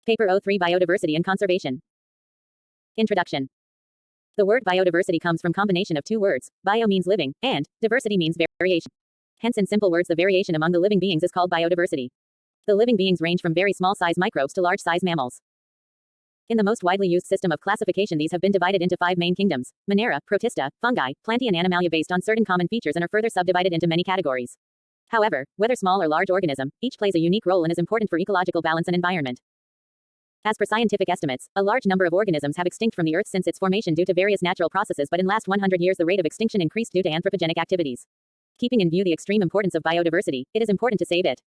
Paper O3 Biodiversity and Conservation. Introduction. The word biodiversity comes from combination of two words. Bio means living, and diversity means variation. Hence in simple words the variation among the living beings is called biodiversity. The living beings range from very small size microbes to large size mammals. In the most widely used system of classification these have been divided into 5 main kingdoms: Monera, Protista, Fungi, Plantae and Animalia based on certain common features and are further subdivided into many categories. However, whether small or large organism, each plays a unique role and is important for ecological balance and environment. As per scientific estimates, a large number of organisms have extinct from the Earth since its formation due to various natural processes, but in last 100 years the rate of extinction increased due to anthropogenic activities. Keeping in view the extreme importance of biodiversity, it is important to save it.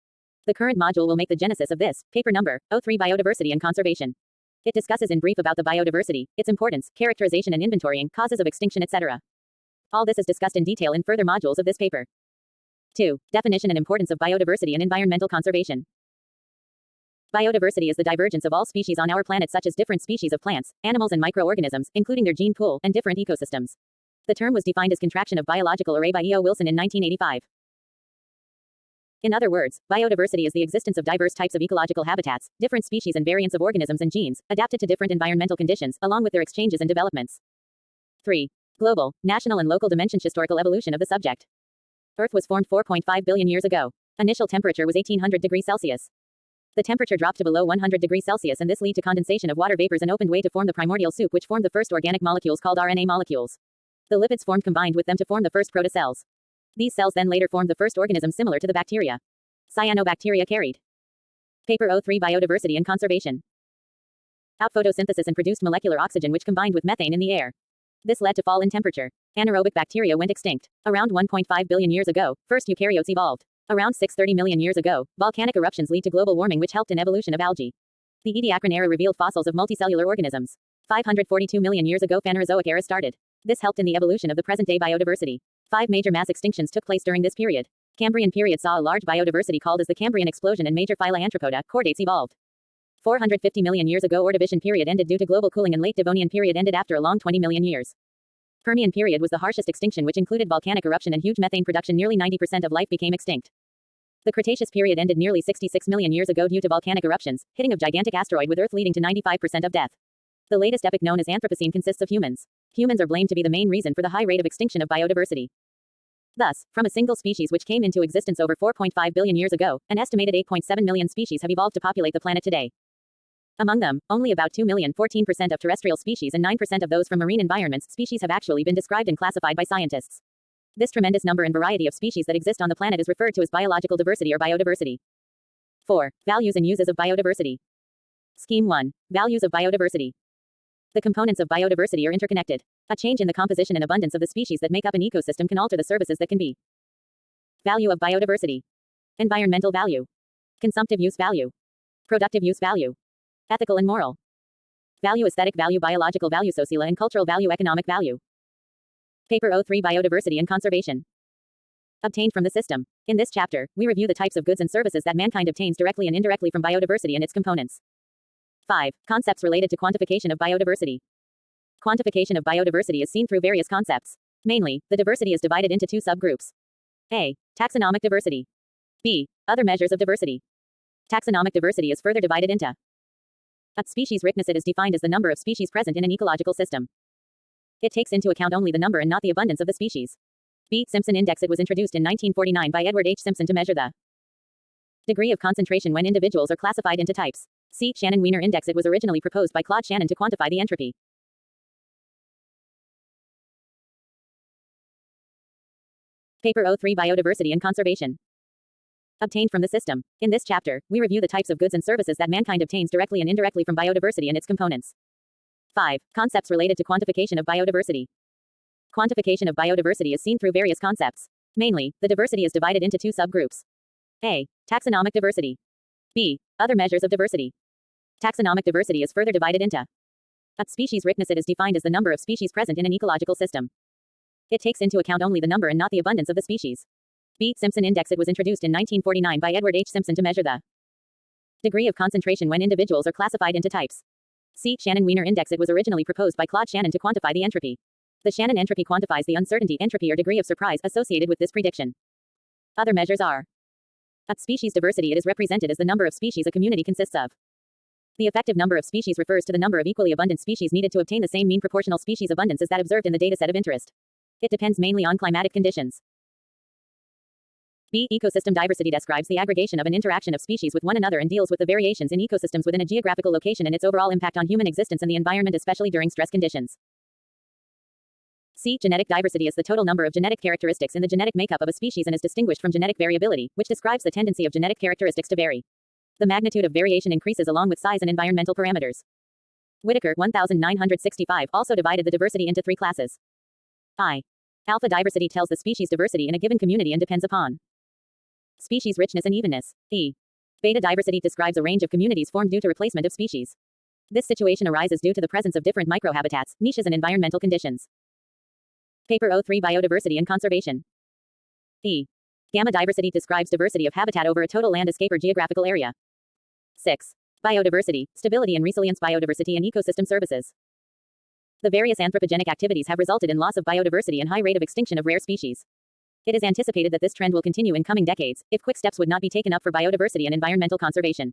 The current module will make the genesis of this, paper number O3 Biodiversity and Conservation. It discusses in brief about the biodiversity, its importance, characterization and inventorying, causes of extinction, etc. All this is discussed in detail in further modules of this paper. 2. Definition and importance of biodiversity and environmental conservation. Biodiversity is the divergence of all species on our planet, such as different species of plants, animals and microorganisms, including their gene pool, and different ecosystems. The term was defined as contraction of biological array by E.O. Wilson in 1985. In other words, biodiversity is the existence of diverse types of ecological habitats, different species and variants of organisms and genes, adapted to different environmental conditions, along with their exchanges and developments. 3. Global, national and local dimensions. Historical evolution of the subject. Earth was formed 4.5 billion years ago. Initial temperature was 1800 degrees Celsius. The temperature dropped to below 100 degrees Celsius and this led to condensation of water vapors and opened way to form the primordial soup, which formed the first organic molecules called RNA molecules. The lipids formed combined with them to form the first protocells. These cells then later formed the first organisms similar to the bacteria. Cyanobacteria carried. Paper O3 Biodiversity and Conservation. Out photosynthesis and produced molecular oxygen which combined with methane in the air. This led to fall in temperature. Anaerobic bacteria went extinct. Around 1.5 billion years ago, first eukaryotes evolved. Around 630 million years ago, volcanic eruptions lead to global warming which helped in evolution of algae. The Ediacaran era revealed fossils of multicellular organisms. 542 million years ago Phanerozoic era started. This helped in the evolution of the present-day biodiversity. 5 major mass extinctions took place during this period. Cambrian period saw a large biodiversity called as the Cambrian explosion and major phyla Anthropoda, chordates evolved. 450 million years ago Ordovician period ended due to global cooling and late Devonian period ended after a long 20 million years. Permian period was the harshest extinction which included volcanic eruption and huge methane production. Nearly 90% of life became extinct. The Cretaceous period ended nearly 66 million years ago due to volcanic eruptions, hitting of gigantic asteroid with Earth leading to 95% of death. The latest epoch known as Anthropocene consists of humans. Humans are blamed to be the main reason for the high rate of extinction of biodiversity. Thus, from a single species which came into existence over 4.5 billion years ago, an estimated 8.7 million species have evolved to populate the planet today. Among them, only about 2 million, 14% of terrestrial species and 9% of those from marine environments species have actually been described and classified by scientists. This tremendous number and variety of species that exist on the planet is referred to as biological diversity or biodiversity. 4. Values and uses of biodiversity. Scheme 1. Values of biodiversity. The components of biodiversity are interconnected. A change in the composition and abundance of the species that make up an ecosystem can alter the services that can be. Value of biodiversity. Environmental value. Consumptive use value. Productive use value. Ethical and moral value. Aesthetic value. Biological value. Social and cultural value. Economic value. Paper O3 Biodiversity and Conservation. Obtained from the system. In this chapter, we review the types of goods and services that mankind obtains directly and indirectly from biodiversity and its components. 5. Concepts related to quantification of biodiversity. Quantification of biodiversity is seen through various concepts. Mainly, the diversity is divided into 2 subgroups. A. Taxonomic diversity. B. Other measures of diversity. Taxonomic diversity is further divided into a. Species richness. It is defined as the number of species present in an ecological system. It takes into account only the number and not the abundance of the species. B. Simpson Index. It was introduced in 1949 by Edward H. Simpson to measure the degree of concentration when individuals are classified into types. C. Shannon-Wiener Index. It was originally proposed by Claude Shannon to quantify the entropy. Paper O3 Biodiversity and Conservation. Obtained from the system. In this chapter, we review the types of goods and services that mankind obtains directly and indirectly from biodiversity and its components. 5. Concepts related to quantification of biodiversity. Quantification of biodiversity is seen through various concepts. Mainly, the diversity is divided into 2 subgroups. A. Taxonomic diversity. B. Other measures of diversity. Taxonomic diversity is further divided into a. Species richness. It is defined as the number of species present in an ecological system. It takes into account only the number and not the abundance of the species. B. Simpson Index. It was introduced in 1949 by Edward H. Simpson to measure the degree of concentration when individuals are classified into types. C. Shannon-Wiener Index. It was originally proposed by Claude Shannon to quantify the entropy. The Shannon entropy quantifies the uncertainty, entropy or degree of surprise associated with this prediction. Other measures are a. Species diversity. It is represented as the number of species a community consists of. The effective number of species refers to the number of equally abundant species needed to obtain the same mean proportional species abundance as that observed in the dataset of interest. It depends mainly on climatic conditions. B. Ecosystem diversity describes the aggregation of an interaction of species with one another and deals with the variations in ecosystems within a geographical location and its overall impact on human existence and the environment, especially during stress conditions. C. Genetic diversity is the total number of genetic characteristics in the genetic makeup of a species and is distinguished from genetic variability, which describes the tendency of genetic characteristics to vary. The magnitude of variation increases along with size and environmental parameters. Whitaker 1965 also divided the diversity into three classes. I. Alpha diversity tells the species diversity in a given community and depends upon species richness and evenness. E. Beta diversity describes a range of communities formed due to replacement of species. This situation arises due to the presence of different microhabitats, niches and environmental conditions. Paper 03 Biodiversity and Conservation. E. Gamma diversity describes diversity of habitat over a total landscape or geographical area. 6. Biodiversity, stability and resilience. Biodiversity and ecosystem services. The various anthropogenic activities have resulted in loss of biodiversity and high rate of extinction of rare species. It is anticipated that this trend will continue in coming decades, if quick steps would not be taken up for biodiversity and environmental conservation.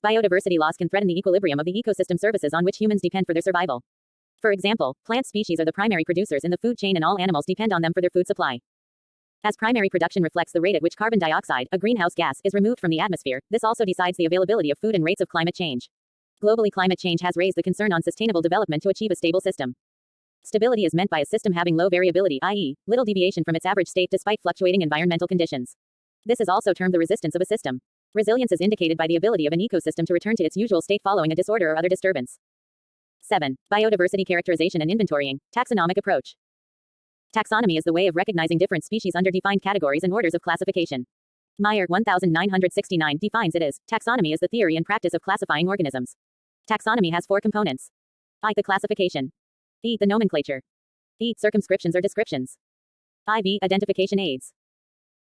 Biodiversity loss can threaten the equilibrium of the ecosystem services on which humans depend for their survival. For example, plant species are the primary producers in the food chain and all animals depend on them for their food supply. As primary production reflects the rate at which carbon dioxide, a greenhouse gas, is removed from the atmosphere, this also decides the availability of food and rates of climate change. Globally, climate change has raised the concern on sustainable development to achieve a stable system. Stability is meant by a system having low variability, i.e., little deviation from its average state despite fluctuating environmental conditions. This is also termed the resistance of a system. Resilience is indicated by the ability of an ecosystem to return to its usual state following a disorder or other disturbance. 7. Biodiversity characterization and inventorying, taxonomic approach. Taxonomy is the way of recognizing different species under defined categories and orders of classification. Meyer 1969 defines it as, taxonomy is the theory and practice of classifying organisms. Taxonomy has four components. I. The classification. E. The nomenclature. E. Circumscriptions or descriptions. IV. Identification aids.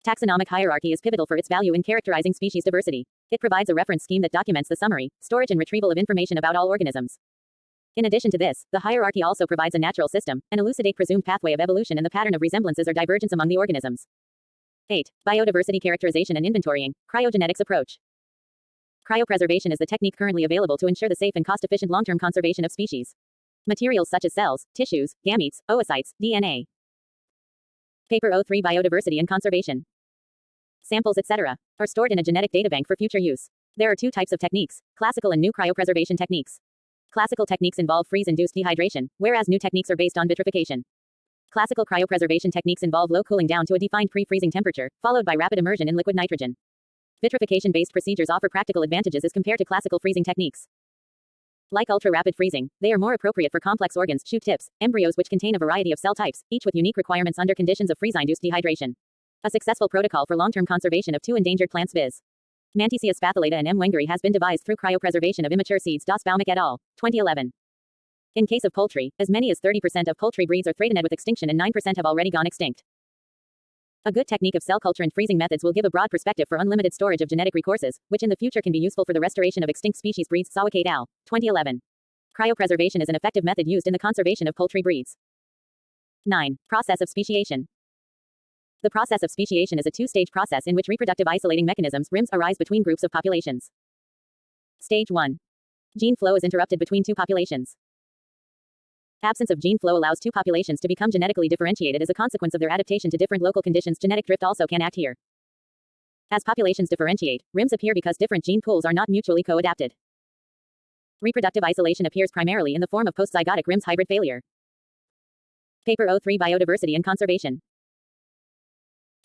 Taxonomic hierarchy is pivotal for its value in characterizing species diversity. It provides a reference scheme that documents the summary, storage and retrieval of information about all organisms. In addition to this, the hierarchy also provides a natural system, an elucidate presumed pathway of evolution and the pattern of resemblances or divergence among the organisms. 8. Biodiversity characterization and inventorying, cryogenetics approach. Cryopreservation is the technique currently available to ensure the safe and cost-efficient long-term conservation of species. Materials such as cells, tissues, gametes, oocytes, DNA. Paper 03 Biodiversity and Conservation. Samples, etc., are stored in a genetic databank for future use. There are two types of techniques, classical and new cryopreservation techniques. Classical techniques involve freeze-induced dehydration, whereas new techniques are based on vitrification. Classical cryopreservation techniques involve low cooling down to a defined pre-freezing temperature, followed by rapid immersion in liquid nitrogen. Vitrification-based procedures offer practical advantages as compared to classical freezing techniques. Like ultra-rapid freezing, they are more appropriate for complex organs, shoot tips, embryos which contain a variety of cell types, each with unique requirements under conditions of freeze-induced dehydration. A successful protocol for long-term conservation of two endangered plants viz. Mantecia spathulata and M. wengeri has been devised through cryopreservation of immature seeds. Das Baumick et al., 2011. In case of poultry, as many as 30% of poultry breeds are threatened with extinction and 9% have already gone extinct. A good technique of cell culture and freezing methods will give a broad perspective for unlimited storage of genetic resources, which in the future can be useful for the restoration of extinct species breeds. Sawick et al., 2011. Cryopreservation is an effective method used in the conservation of poultry breeds. 9. Process of speciation. The process of speciation is a two-stage process in which reproductive isolating mechanisms (RIMs) arise between groups of populations. Stage 1. Gene flow is interrupted between two populations. Absence of gene flow allows two populations to become genetically differentiated as a consequence of their adaptation to different local conditions. Genetic drift also can act here. As populations differentiate, RIMs appear because different gene pools are not mutually co-adapted. Reproductive isolation appears primarily in the form of postzygotic RIMs hybrid failure. Paper 03 Biodiversity and Conservation.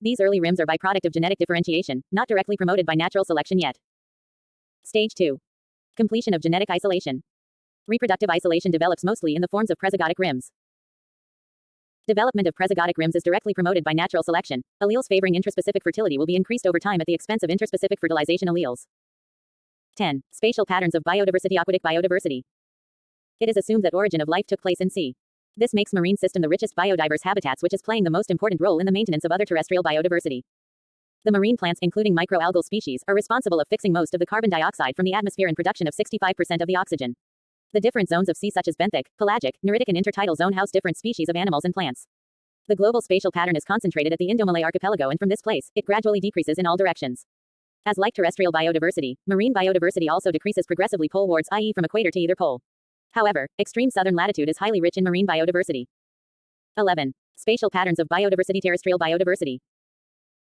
These early RIMs are byproduct of genetic differentiation, not directly promoted by natural selection yet. Stage 2. Completion of genetic isolation. Reproductive isolation develops mostly in the forms of prezygotic RIMs. Development of prezygotic RIMs is directly promoted by natural selection. Alleles favoring intraspecific fertility will be increased over time at the expense of intraspecific fertilization alleles. 10. Spatial patterns of biodiversity. Aquatic biodiversity. It is assumed that origin of life took place in sea. This makes marine system the richest biodiverse habitats, which is playing the most important role in the maintenance of other terrestrial biodiversity. The marine plants, including microalgal species, are responsible of fixing most of the carbon dioxide from the atmosphere and production of 65% of the oxygen. The different zones of sea such as benthic, pelagic, neritic and intertidal zone house different species of animals and plants. The global spatial pattern is concentrated at the Indomalay archipelago and from this place, it gradually decreases in all directions. As like terrestrial biodiversity, marine biodiversity also decreases progressively polewards, i.e. from equator to either pole. However, extreme southern latitude is highly rich in marine biodiversity. 11. Spatial patterns of biodiversity. Terrestrial biodiversity.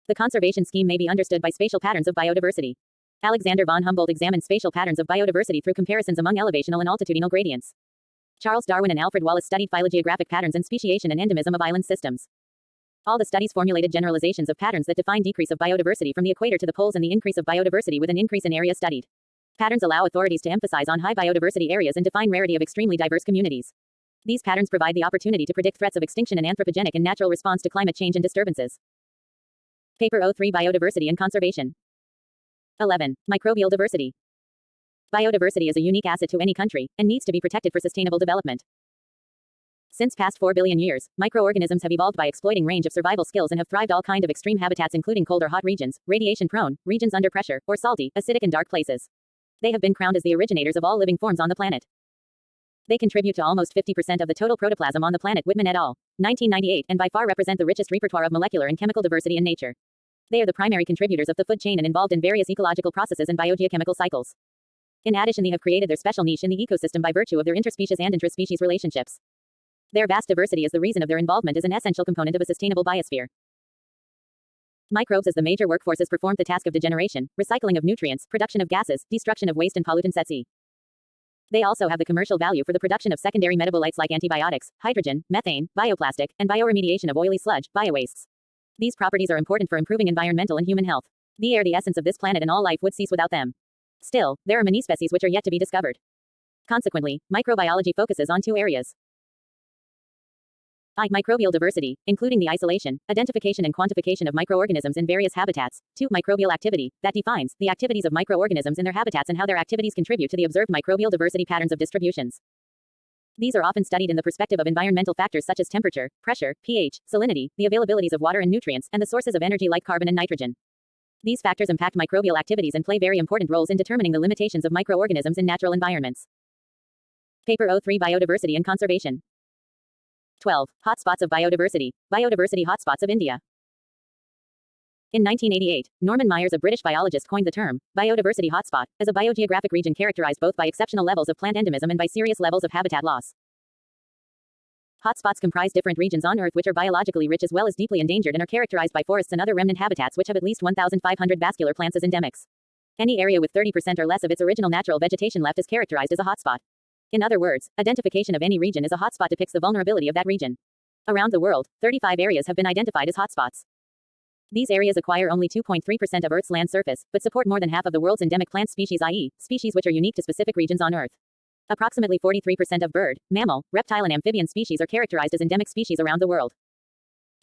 The conservation scheme may be understood by spatial patterns of biodiversity. Alexander von Humboldt examined spatial patterns of biodiversity through comparisons among elevational and altitudinal gradients. Charles Darwin and Alfred Wallace studied phylogeographic patterns and speciation and endemism of island systems. All the studies formulated generalizations of patterns that define decrease of biodiversity from the equator to the poles and the increase of biodiversity with an increase in area studied. Patterns allow authorities to emphasize on high biodiversity areas and define rarity of extremely diverse communities. These patterns provide the opportunity to predict threats of extinction and anthropogenic and natural response to climate change and disturbances. Paper 03 Biodiversity and Conservation. 11. Microbial diversity. Biodiversity is a unique asset to any country, and needs to be protected for sustainable development. Since past 4 billion years, microorganisms have evolved by exploiting range of survival skills and have thrived all kind of extreme habitats including cold or hot regions, radiation-prone, regions under pressure, or salty, acidic and dark places. They have been crowned as the originators of all living forms on the planet. They contribute to almost 50% of the total protoplasm on the planet. Whitman et al. 1998, and by far represent the richest repertoire of molecular and chemical diversity in nature. They are the primary contributors of the food chain and involved in various ecological processes and biogeochemical cycles. In addition, they have created their special niche in the ecosystem by virtue of their interspecies and intraspecies relationships. Their vast diversity is the reason of their involvement as an essential component of a sustainable biosphere. Microbes as the major workforces perform the task of degeneration, recycling of nutrients, production of gases, destruction of waste and pollutants at sea. They also have the commercial value for the production of secondary metabolites like antibiotics, hydrogen, methane, bioplastic, and bioremediation of oily sludge, biowastes. These properties are important for improving environmental and human health. They are the essence of this planet and all life would cease without them. Still, there are many species which are yet to be discovered. Consequently, microbiology focuses on two areas. Microbial diversity, including the isolation, identification and quantification of microorganisms in various habitats. 2. Microbial activity, that defines the activities of microorganisms in their habitats and how their activities contribute to the observed microbial diversity patterns of distributions. These are often studied in the perspective of environmental factors such as temperature, pressure, pH, salinity, the availabilities of water and nutrients, and the sources of energy like carbon and nitrogen. These factors impact microbial activities and play very important roles in determining the limitations of microorganisms in natural environments. Paper 03 Biodiversity and Conservation. 12. Hotspots of biodiversity. Biodiversity hotspots of India. In 1988, Norman Myers, a British biologist, coined the term biodiversity hotspot as a biogeographic region characterized both by exceptional levels of plant endemism and by serious levels of habitat loss. Hotspots comprise different regions on Earth which are biologically rich as well as deeply endangered and are characterized by forests and other remnant habitats which have at least 1,500 vascular plants as endemics. Any area with 30% or less of its original natural vegetation left is characterized as a hotspot. In other words, identification of any region as a hotspot depicts the vulnerability of that region. Around the world, 35 areas have been identified as hotspots. These areas acquire only 2.3% of Earth's land surface, but support more than half of the world's endemic plant species, i.e., species which are unique to specific regions on Earth. Approximately 43% of bird, mammal, reptile and amphibian species are characterized as endemic species around the world.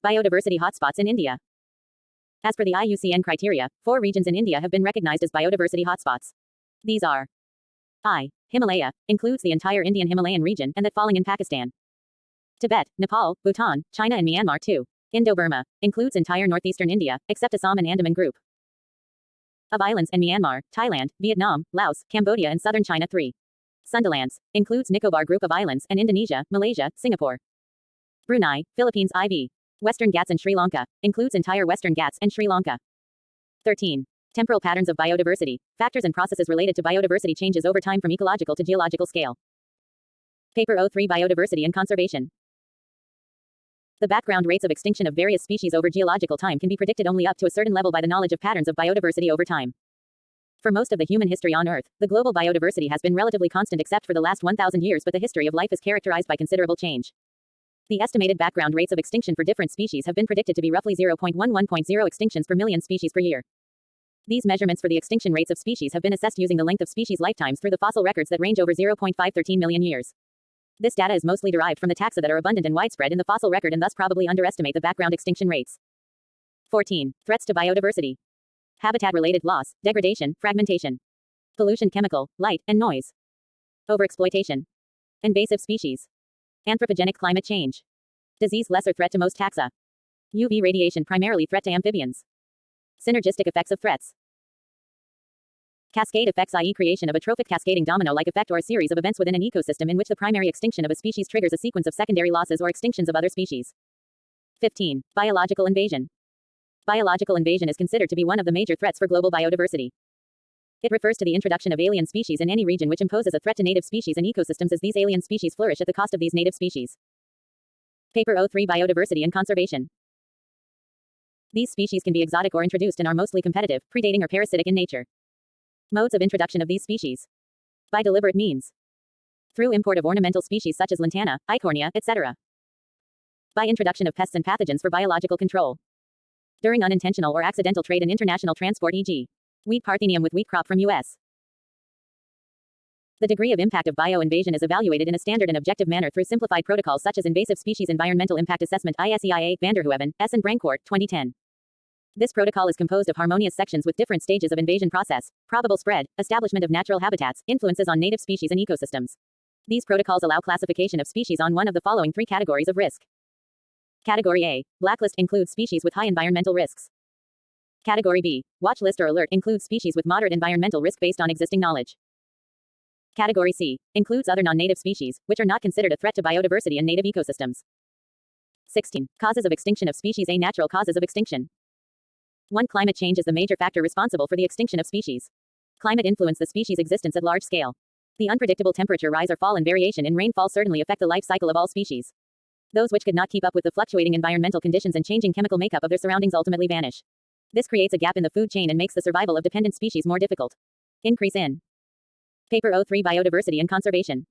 Biodiversity hotspots in India. As per the IUCN criteria, 4 regions in India have been recognized as biodiversity hotspots. These are Himalaya, includes the entire Indian Himalayan region and that falling in Pakistan. Tibet, Nepal, Bhutan, China and Myanmar 2. Indo-Burma, includes entire northeastern India, except Assam and Andaman group. Of islands and Myanmar, Thailand, Vietnam, Laos, Cambodia and southern China 3. Sundalands, includes Nicobar group of islands and Indonesia, Malaysia, Singapore. Brunei, Philippines IV. Western Ghats and Sri Lanka, includes entire Western Ghats and Sri Lanka. 13. Temporal patterns of biodiversity, factors and processes related to biodiversity changes over time from ecological to geological scale. Paper 03 Biodiversity and Conservation. The background rates of extinction of various species over geological time can be predicted only up to a certain level by the knowledge of patterns of biodiversity over time. For most of the human history on Earth, the global biodiversity has been relatively constant except for the last 1,000 years, but the history of life is characterized by considerable change. The estimated background rates of extinction for different species have been predicted to be roughly 0.11.0 extinctions per million species per year. These measurements for the extinction rates of species have been assessed using the length of species lifetimes through the fossil records that range over 0.513 million years. This data is mostly derived from the taxa that are abundant and widespread in the fossil record and thus probably underestimate the background extinction rates. 14. Threats to biodiversity. Habitat-related loss, degradation, fragmentation. Pollution, chemical, light, and noise. Overexploitation. Invasive species. Anthropogenic climate change. Disease, lesser threat to most taxa. UV radiation, primarily threat to amphibians. Synergistic effects of threats. Cascade effects, i.e. creation of a trophic cascading domino-like effect or a series of events within an ecosystem in which the primary extinction of a species triggers a sequence of secondary losses or extinctions of other species. 15. Biological invasion. Biological invasion is considered to be one of the major threats for global biodiversity. It refers to the introduction of alien species in any region which imposes a threat to native species and ecosystems as these alien species flourish at the cost of these native species. Paper 03 Biodiversity and Conservation. These species can be exotic or introduced and are mostly competitive, predating or parasitic in nature. Modes of introduction of these species. By deliberate means. Through import of ornamental species such as lantana, eichhornia, etc. By introduction of pests and pathogens for biological control. During unintentional or accidental trade and international transport, e.g. wheat parthenium with wheat crop from U.S. The degree of impact of bioinvasion is evaluated in a standard and objective manner through simplified protocols such as Invasive Species Environmental Impact Assessment ISEIA, Vanderhoeven, S. and Brancourt, 2010. This protocol is composed of harmonious sections with different stages of invasion process, probable spread, establishment of natural habitats, influences on native species and ecosystems. These protocols allow classification of species on one of the following three categories of risk. Category A. Blacklist includes species with high environmental risks. Category B. Watch list or alert includes species with moderate environmental risk based on existing knowledge. Category C. Includes other non-native species, which are not considered a threat to biodiversity and native ecosystems. 16. Causes of extinction of species. A. Natural causes of extinction. 1. Climate change is the major factor responsible for the extinction of species. Climate influence the species' existence at large scale. The unpredictable temperature rise or fall and variation in rainfall certainly affect the life cycle of all species. Those which could not keep up with the fluctuating environmental conditions and changing chemical makeup of their surroundings ultimately vanish. This creates a gap in the food chain and makes the survival of dependent species more difficult. Increase in Paper 03 Biodiversity and Conservation.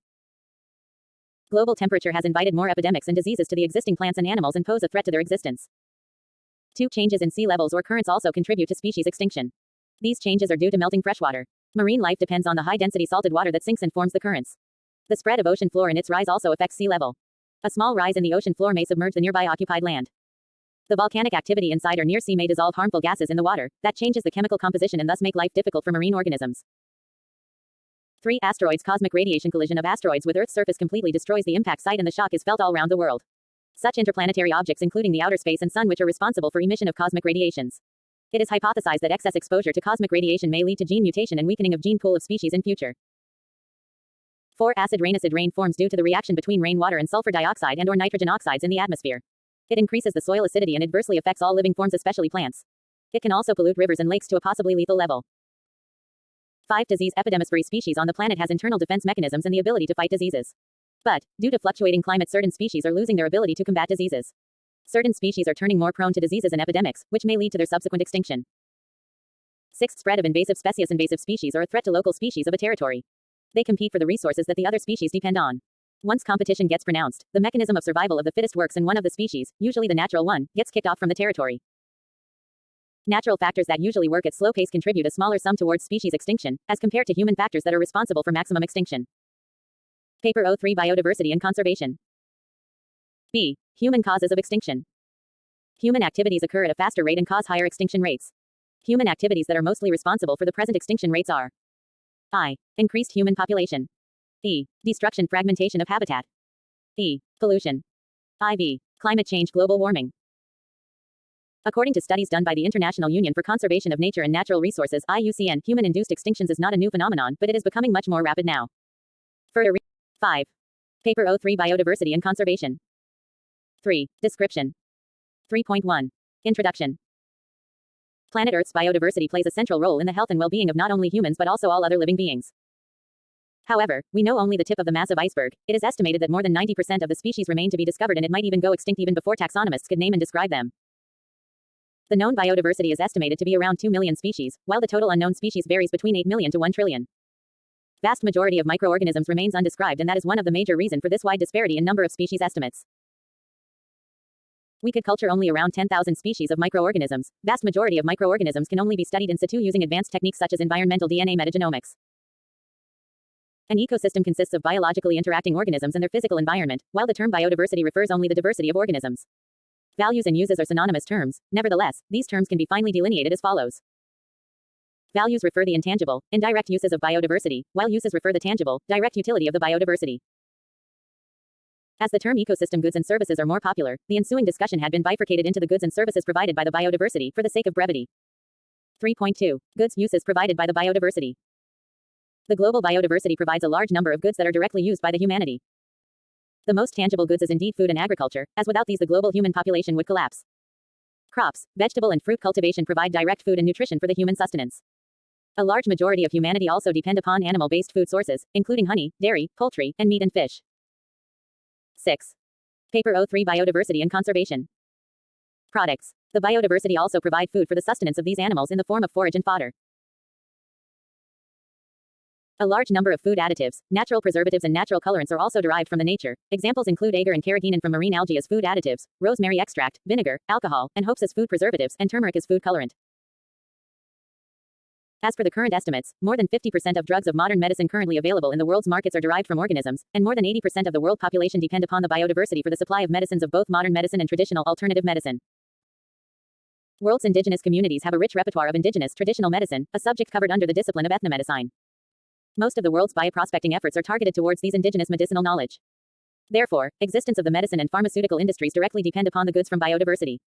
Global temperature has invited more epidemics and diseases to the existing plants and animals and pose a threat to their existence. 2. Changes in sea levels or currents also contribute to species extinction. These changes are due to melting freshwater. Marine life depends on the high-density salted water that sinks and forms the currents. The spread of ocean floor and its rise also affects sea level. A small rise in the ocean floor may submerge the nearby occupied land. The volcanic activity inside or near sea may dissolve harmful gases in the water, that changes the chemical composition and thus make life difficult for marine organisms. 3. Asteroids. Cosmic radiation. Collision of asteroids with Earth's surface completely destroys the impact site and the shock is felt all around the world. Such interplanetary objects including the outer space and sun which are responsible for emission of cosmic radiations. It is hypothesized that excess exposure to cosmic radiation may lead to gene mutation and weakening of gene pool of species in future. 4. Acid rain. Acid rain forms due to the reaction between rainwater and sulfur dioxide and/or nitrogen oxides in the atmosphere. It increases the soil acidity and adversely affects all living forms, especially plants. It can also pollute rivers and lakes to a possibly lethal level. 5. Disease. Epidemics. Every species on the planet has internal defense mechanisms and the ability to fight diseases. But, due to fluctuating climate, certain species are losing their ability to combat diseases. Certain species are turning more prone to diseases and epidemics, which may lead to their subsequent extinction. 6. Spread of invasive species. Invasive species are a threat to local species of a territory. They compete for the resources that the other species depend on. Once competition gets pronounced, the mechanism of survival of the fittest works and one of the species, usually the natural one, gets kicked off from the territory. Natural factors that usually work at slow pace contribute a smaller sum towards species extinction, as compared to human factors that are responsible for maximum extinction. Paper 03 Biodiversity and Conservation. B. Human causes of extinction. Human activities occur at a faster rate and cause higher extinction rates. Human activities that are mostly responsible for the present extinction rates are I. Increased human population. E. Destruction, fragmentation of habitat. E. Pollution. IV. Climate change, global warming. According to studies done by the International Union for Conservation of Nature and Natural Resources (IUCN), human-induced extinctions is not a new phenomenon, but it is becoming much more rapid now. Further 5. Paper 03 Biodiversity and Conservation. 3. Description. 3.1. Introduction. Planet Earth's biodiversity plays a central role in the health and well-being of not only humans but also all other living beings. However, we know only the tip of the massive iceberg. It is estimated that more than 90% of the species remain to be discovered and it might even go extinct even before taxonomists could name and describe them. The known biodiversity is estimated to be around 2 million species, while the total unknown species varies between 8 million to 1 trillion. Vast majority of microorganisms remains undescribed and that is one of the major reasons for this wide disparity in number of species estimates. We could culture only around 10,000 species of microorganisms. Vast majority of microorganisms can only be studied in situ using advanced techniques such as environmental DNA metagenomics. An ecosystem consists of biologically interacting organisms and their physical environment, while the term biodiversity refers only the diversity of organisms. Values and uses are synonymous terms. Nevertheless, these terms can be finely delineated as follows. Values refer the intangible, indirect uses of biodiversity, while uses refer the tangible, direct utility of the biodiversity. As the term ecosystem goods and services are more popular, the ensuing discussion had been bifurcated into the goods and services provided by the biodiversity for the sake of brevity. 3.2. Goods uses provided by the biodiversity. The global biodiversity provides a large number of goods that are directly used by the humanity. The most tangible goods is indeed food and agriculture, as without these the global human population would collapse. Crops, vegetable and fruit cultivation provide direct food and nutrition for the human sustenance. A large majority of humanity also depend upon animal-based food sources, including honey, dairy, poultry, and meat and fish. 6. Paper O3 Biodiversity and Conservation. Products. The biodiversity also provide food for the sustenance of these animals in the form of forage and fodder. A large number of food additives, natural preservatives and natural colorants are also derived from the nature. Examples include agar and carrageenan from marine algae as food additives, rosemary extract, vinegar, alcohol, and hops as food preservatives, and turmeric as food colorant. As per the current estimates, more than 50% of drugs of modern medicine currently available in the world's markets are derived from organisms, and more than 80% of the world population depend upon the biodiversity for the supply of medicines of both modern medicine and traditional alternative medicine. World's indigenous communities have a rich repertoire of indigenous traditional medicine, a subject covered under the discipline of ethnomedicine. Most of the world's bioprospecting efforts are targeted towards these indigenous medicinal knowledge. Therefore, existence of the medicine and pharmaceutical industries directly depend upon the goods from biodiversity.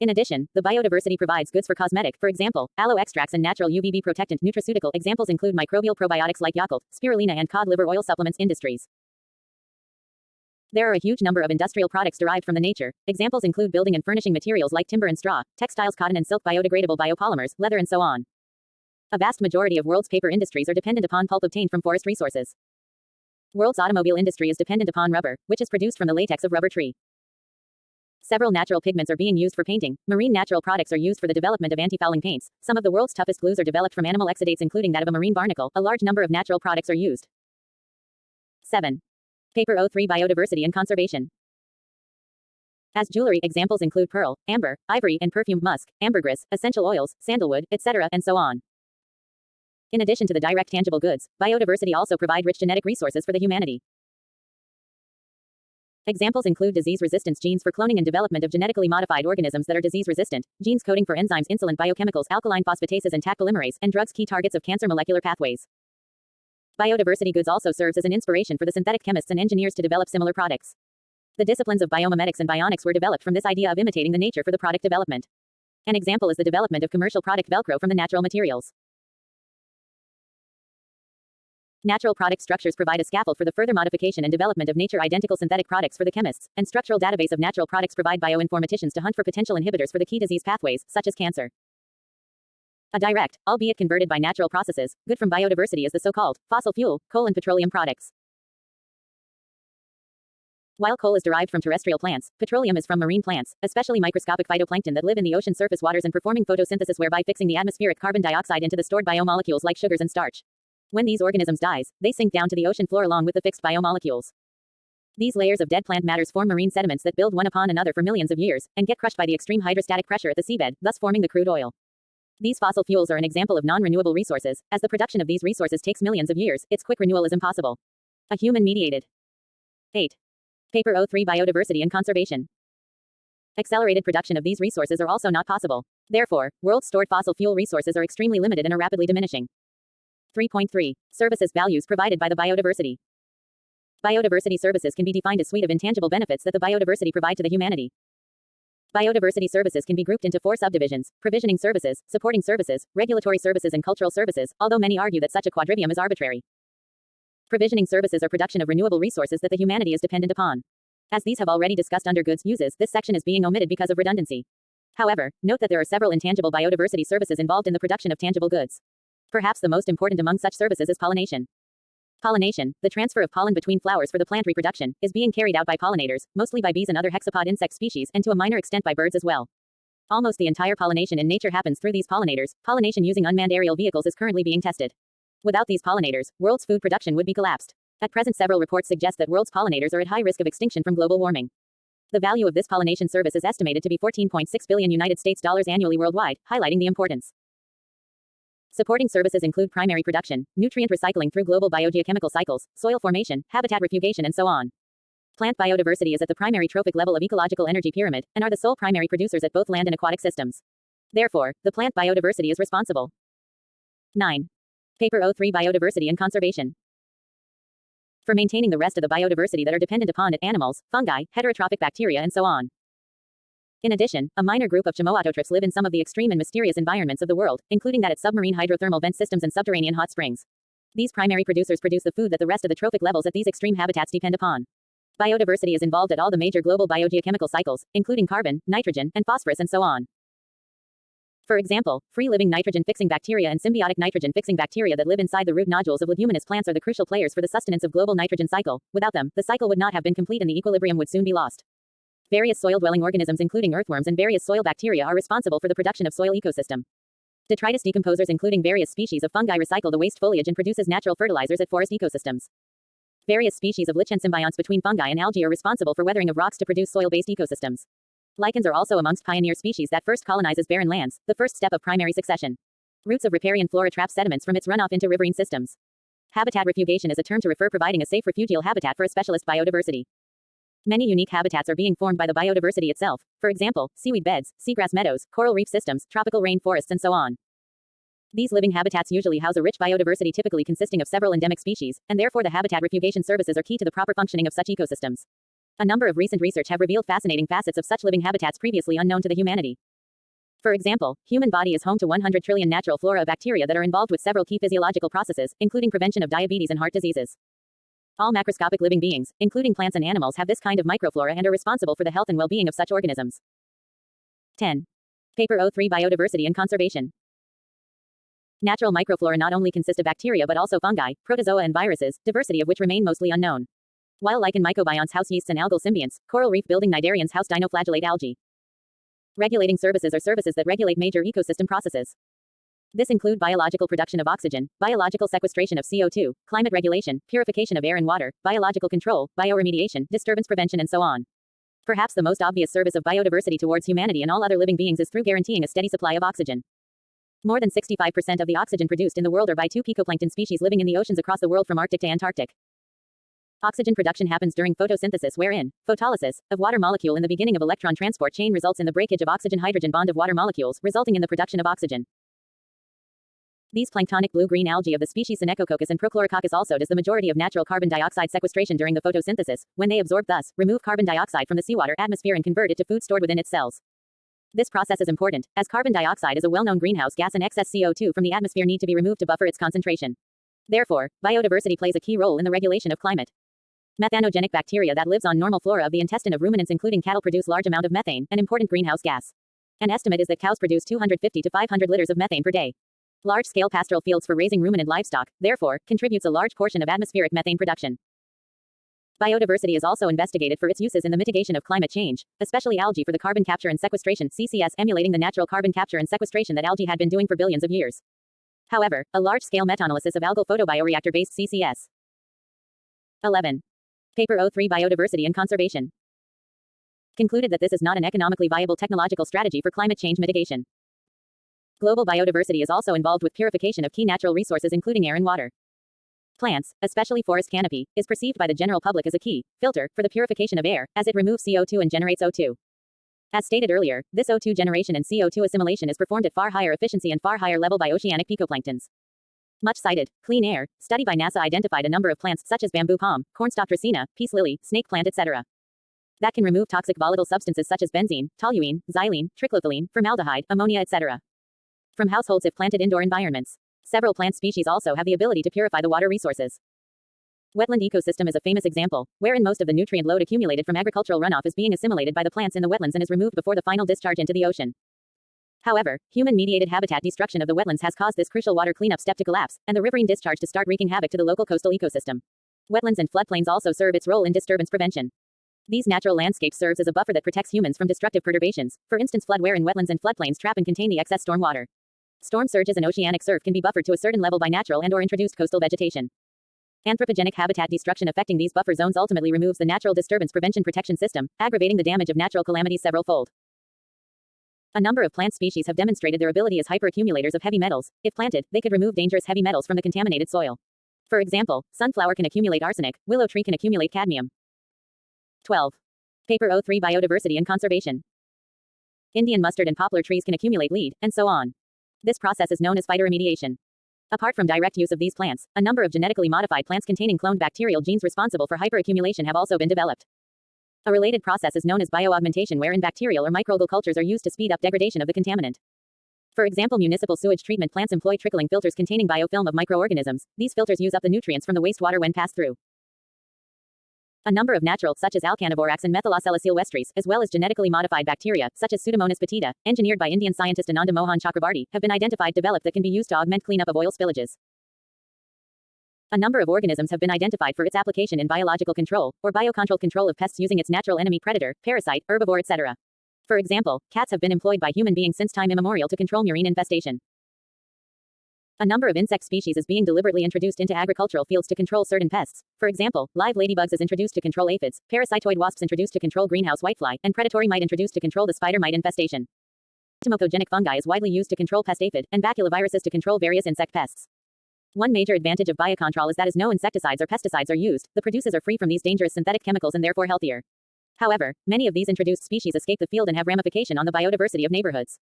In addition, the biodiversity provides goods for cosmetic, for example, aloe extracts and natural UVB protectant nutraceutical. Examples include microbial probiotics like Yakult, spirulina and cod liver oil supplements industries. There are a huge number of industrial products derived from the nature. Examples include building and furnishing materials like timber and straw, textiles, cotton and silk, biodegradable biopolymers, leather and so on. A vast majority of world's paper industries are dependent upon pulp obtained from forest resources. World's automobile industry is dependent upon rubber, which is produced from the latex of rubber tree. Several natural pigments are being used for painting. Marine natural products are used for the development of anti-fouling paints. Some of the world's toughest glues are developed from animal exudates, including that of a marine barnacle. A large number of natural products are used. 7. Paper O3 Biodiversity and Conservation. As jewelry, examples include pearl, amber, ivory, and perfume, musk, ambergris, essential oils, sandalwood, etc., and so on. In addition to the direct tangible goods, biodiversity also provide rich genetic resources for the humanity. Examples include disease resistance genes for cloning and development of genetically modified organisms that are disease resistant, genes coding for enzymes, insulin biochemicals, alkaline phosphatases and Taq polymerase, and drugs key targets of cancer molecular pathways. Biodiversity goods also serves as an inspiration for the synthetic chemists and engineers to develop similar products. The disciplines of biomimetics and bionics were developed from this idea of imitating the nature for the product development. An example is the development of commercial product Velcro from the natural materials. Natural product structures provide a scaffold for the further modification and development of nature-identical synthetic products for the chemists, and structural database of natural products provide bioinformaticians to hunt for potential inhibitors for the key disease pathways, such as cancer. A direct, albeit converted by natural processes, good from biodiversity is the so-called fossil fuel, coal and petroleum products. While coal is derived from terrestrial plants, petroleum is from marine plants, especially microscopic phytoplankton that live in the ocean surface waters and performing photosynthesis, whereby fixing the atmospheric carbon dioxide into the stored biomolecules like sugars and starch. When these organisms dies, they sink down to the ocean floor along with the fixed biomolecules. These layers of dead plant matters form marine sediments that build one upon another for millions of years, and get crushed by the extreme hydrostatic pressure at the seabed, thus forming the crude oil. These fossil fuels are an example of non-renewable resources. As the production of these resources takes millions of years, its quick renewal is impossible. A human-mediated. 8. Paper O3 Biodiversity and Conservation. Accelerated production of these resources are also not possible. Therefore, world's stored fossil fuel resources are extremely limited and are rapidly diminishing. 3.3. Services values provided by the biodiversity. Biodiversity services can be defined as suite of intangible benefits that the biodiversity provide to the humanity. Biodiversity services can be grouped into 4 subdivisions: provisioning services, supporting services, regulatory services and cultural services, although many argue that such a quadrivium is arbitrary. Provisioning services are production of renewable resources that the humanity is dependent upon. As these have already discussed under goods uses, this section is being omitted because of redundancy. However, note that there are several intangible biodiversity services involved in the production of tangible goods. Perhaps the most important among such services is pollination. Pollination, the transfer of pollen between flowers for the plant reproduction, is being carried out by pollinators, mostly by bees and other hexapod insect species, and to a minor extent by birds as well. Almost the entire pollination in nature happens through these pollinators. Pollination using unmanned aerial vehicles is currently being tested. Without these pollinators, world's food production would be collapsed. At present, several reports suggest that world's pollinators are at high risk of extinction from global warming. The value of this pollination service is estimated to be $14.6 billion United States dollars annually worldwide, highlighting the importance. Supporting services include primary production, nutrient recycling through global biogeochemical cycles, soil formation, habitat refugation and so on. Plant biodiversity is at the primary trophic level of ecological energy pyramid, and are the sole primary producers at both land and aquatic systems. Therefore, the plant biodiversity is responsible. 9. Paper O3 Biodiversity and Conservation. For maintaining the rest of the biodiversity that are dependent upon it: animals, fungi, heterotrophic bacteria and so on. In addition, a minor group of chemoautotrophs live in some of the extreme and mysterious environments of the world, including that at submarine hydrothermal vent systems and subterranean hot springs. These primary producers produce the food that the rest of the trophic levels at these extreme habitats depend upon. Biodiversity is involved at all the major global biogeochemical cycles, including carbon, nitrogen, and phosphorus and so on. For example, free-living nitrogen-fixing bacteria and symbiotic nitrogen-fixing bacteria that live inside the root nodules of leguminous plants are the crucial players for the sustenance of global nitrogen cycle. Without them, the cycle would not have been complete and the equilibrium would soon be lost. Various soil-dwelling organisms including earthworms and various soil bacteria are responsible for the production of soil ecosystem. Detritus decomposers including various species of fungi recycle the waste foliage and produces natural fertilizers at forest ecosystems. Various species of lichen symbionts between fungi and algae are responsible for weathering of rocks to produce soil-based ecosystems. Lichens are also amongst pioneer species that first colonizes barren lands, the first step of primary succession. Roots of riparian flora trap sediments from its runoff into riverine systems. Habitat refugiation is a term to refer providing a safe refugial habitat for a specialist biodiversity. Many unique habitats are being formed by the biodiversity itself, for example, seaweed beds, seagrass meadows, coral reef systems, tropical rain forests and so on. These living habitats usually house a rich biodiversity typically consisting of several endemic species, and therefore the habitat refugiation services are key to the proper functioning of such ecosystems. A number of recent research have revealed fascinating facets of such living habitats previously unknown to the humanity. For example, human body is home to 100 trillion natural flora of bacteria that are involved with several key physiological processes, including prevention of diabetes and heart diseases. All macroscopic living beings, including plants and animals, have this kind of microflora and are responsible for the health and well-being of such organisms. 10. Paper 03 Biodiversity and Conservation. Natural microflora not only consist of bacteria but also fungi, protozoa and viruses, diversity of which remain mostly unknown. While lichen mycobionts house yeasts and algal symbionts, coral reef building cnidarians house dinoflagellate algae. Regulating services are services that regulate major ecosystem processes. This include biological production of oxygen, biological sequestration of CO2, climate regulation, purification of air and water, biological control, bioremediation, disturbance prevention and so on. Perhaps the most obvious service of biodiversity towards humanity and all other living beings is through guaranteeing a steady supply of oxygen. More than 65% of the oxygen produced in the world are by 2 picoplankton species living in the oceans across the world from Arctic to Antarctic. Oxygen production happens during photosynthesis wherein photolysis of water molecule in the beginning of electron transport chain results in the breakage of oxygen-hydrogen bond of water molecules, resulting in the production of oxygen. These planktonic blue-green algae of the species Synechococcus and Prochlorococcus also does the majority of natural carbon dioxide sequestration during the photosynthesis, when they absorb thus, remove carbon dioxide from the seawater atmosphere and convert it to food stored within its cells. This process is important, as carbon dioxide is a well-known greenhouse gas and excess CO2 from the atmosphere need to be removed to buffer its concentration. Therefore, biodiversity plays a key role in the regulation of climate. Methanogenic bacteria that lives on normal flora of the intestine of ruminants including cattle produce large amount of methane, an important greenhouse gas. An estimate is that cows produce 250 to 500 liters of methane per day. Large-scale pastoral fields for raising ruminant livestock, therefore, contributes a large portion of atmospheric methane production. Biodiversity is also investigated for its uses in the mitigation of climate change, especially algae for the carbon capture and sequestration (CCS), emulating the natural carbon capture and sequestration that algae had been doing for billions of years. However, a large-scale metanolysis of algal photobioreactor-based CCS. 11. Paper 03 Biodiversity and Conservation. Concluded that this is not an economically viable technological strategy for climate change mitigation. Global biodiversity is also involved with purification of key natural resources including air and water. Plants, especially forest canopy, is perceived by the general public as a key filter for the purification of air, as it removes CO2 and generates O2. As stated earlier, this O2 generation and CO2 assimilation is performed at far higher efficiency and far higher level by oceanic picoplanktons. Much cited, clean air, study by NASA identified a number of plants such as bamboo palm, cornstalk dracaena, peace lily, snake plant etc. that can remove toxic volatile substances such as benzene, toluene, xylene, tricloethylene, formaldehyde, ammonia etc. from households if planted indoor environments. Several plant species also have the ability to purify the water resources. Wetland ecosystem is a famous example, wherein most of the nutrient load accumulated from agricultural runoff is being assimilated by the plants in the wetlands and is removed before the final discharge into the ocean. However, human-mediated habitat destruction of the wetlands has caused this crucial water cleanup step to collapse, and the riverine discharge to start wreaking havoc to the local coastal ecosystem. Wetlands and floodplains also serve its role in disturbance prevention. These natural landscapes serves as a buffer that protects humans from destructive perturbations, for instance flood wherein wetlands and floodplains trap and contain the excess storm water. Storm surges and oceanic surf can be buffered to a certain level by natural and/or introduced coastal vegetation. Anthropogenic habitat destruction affecting these buffer zones ultimately removes the natural disturbance prevention protection system, aggravating the damage of natural calamities several-fold. A number of plant species have demonstrated their ability as hyperaccumulators of heavy metals. If planted, they could remove dangerous heavy metals from the contaminated soil. For example, sunflower can accumulate arsenic, willow tree can accumulate cadmium. 12. Paper 03 Biodiversity and Conservation. Indian mustard and poplar trees can accumulate lead, and so on. This process is known as phytoremediation. Apart from direct use of these plants, a number of genetically modified plants containing cloned bacterial genes responsible for hyperaccumulation have also been developed. A related process is known as bioaugmentation wherein bacterial or microbial cultures are used to speed up degradation of the contaminant. For example, municipal sewage treatment plants employ trickling filters containing biofilm of microorganisms. These filters use up the nutrients from the wastewater when passed through. A number of natural, such as alcanivorax and methylosalicylesteres, as well as genetically modified bacteria, such as Pseudomonas petita, engineered by Indian scientist Ananda Mohan Chakrabarty, have been developed that can be used to augment cleanup of oil spillages. A number of organisms have been identified for its application in biological control, or biocontrol control of pests using its natural enemy predator, parasite, herbivore, etc. For example, cats have been employed by human beings since time immemorial to control murine infestation. A number of insect species is being deliberately introduced into agricultural fields to control certain pests. For example, live ladybugs is introduced to control aphids, parasitoid wasps introduced to control greenhouse whitefly, and predatory mite introduced to control the spider mite infestation. Entomopogenic fungi is widely used to control pest aphid, and baculoviruses to control various insect pests. One major advantage of biocontrol is that no insecticides or pesticides are used, the producers are free from these dangerous synthetic chemicals and therefore healthier. However, many of these introduced species escape the field and have ramification on the biodiversity of neighborhoods.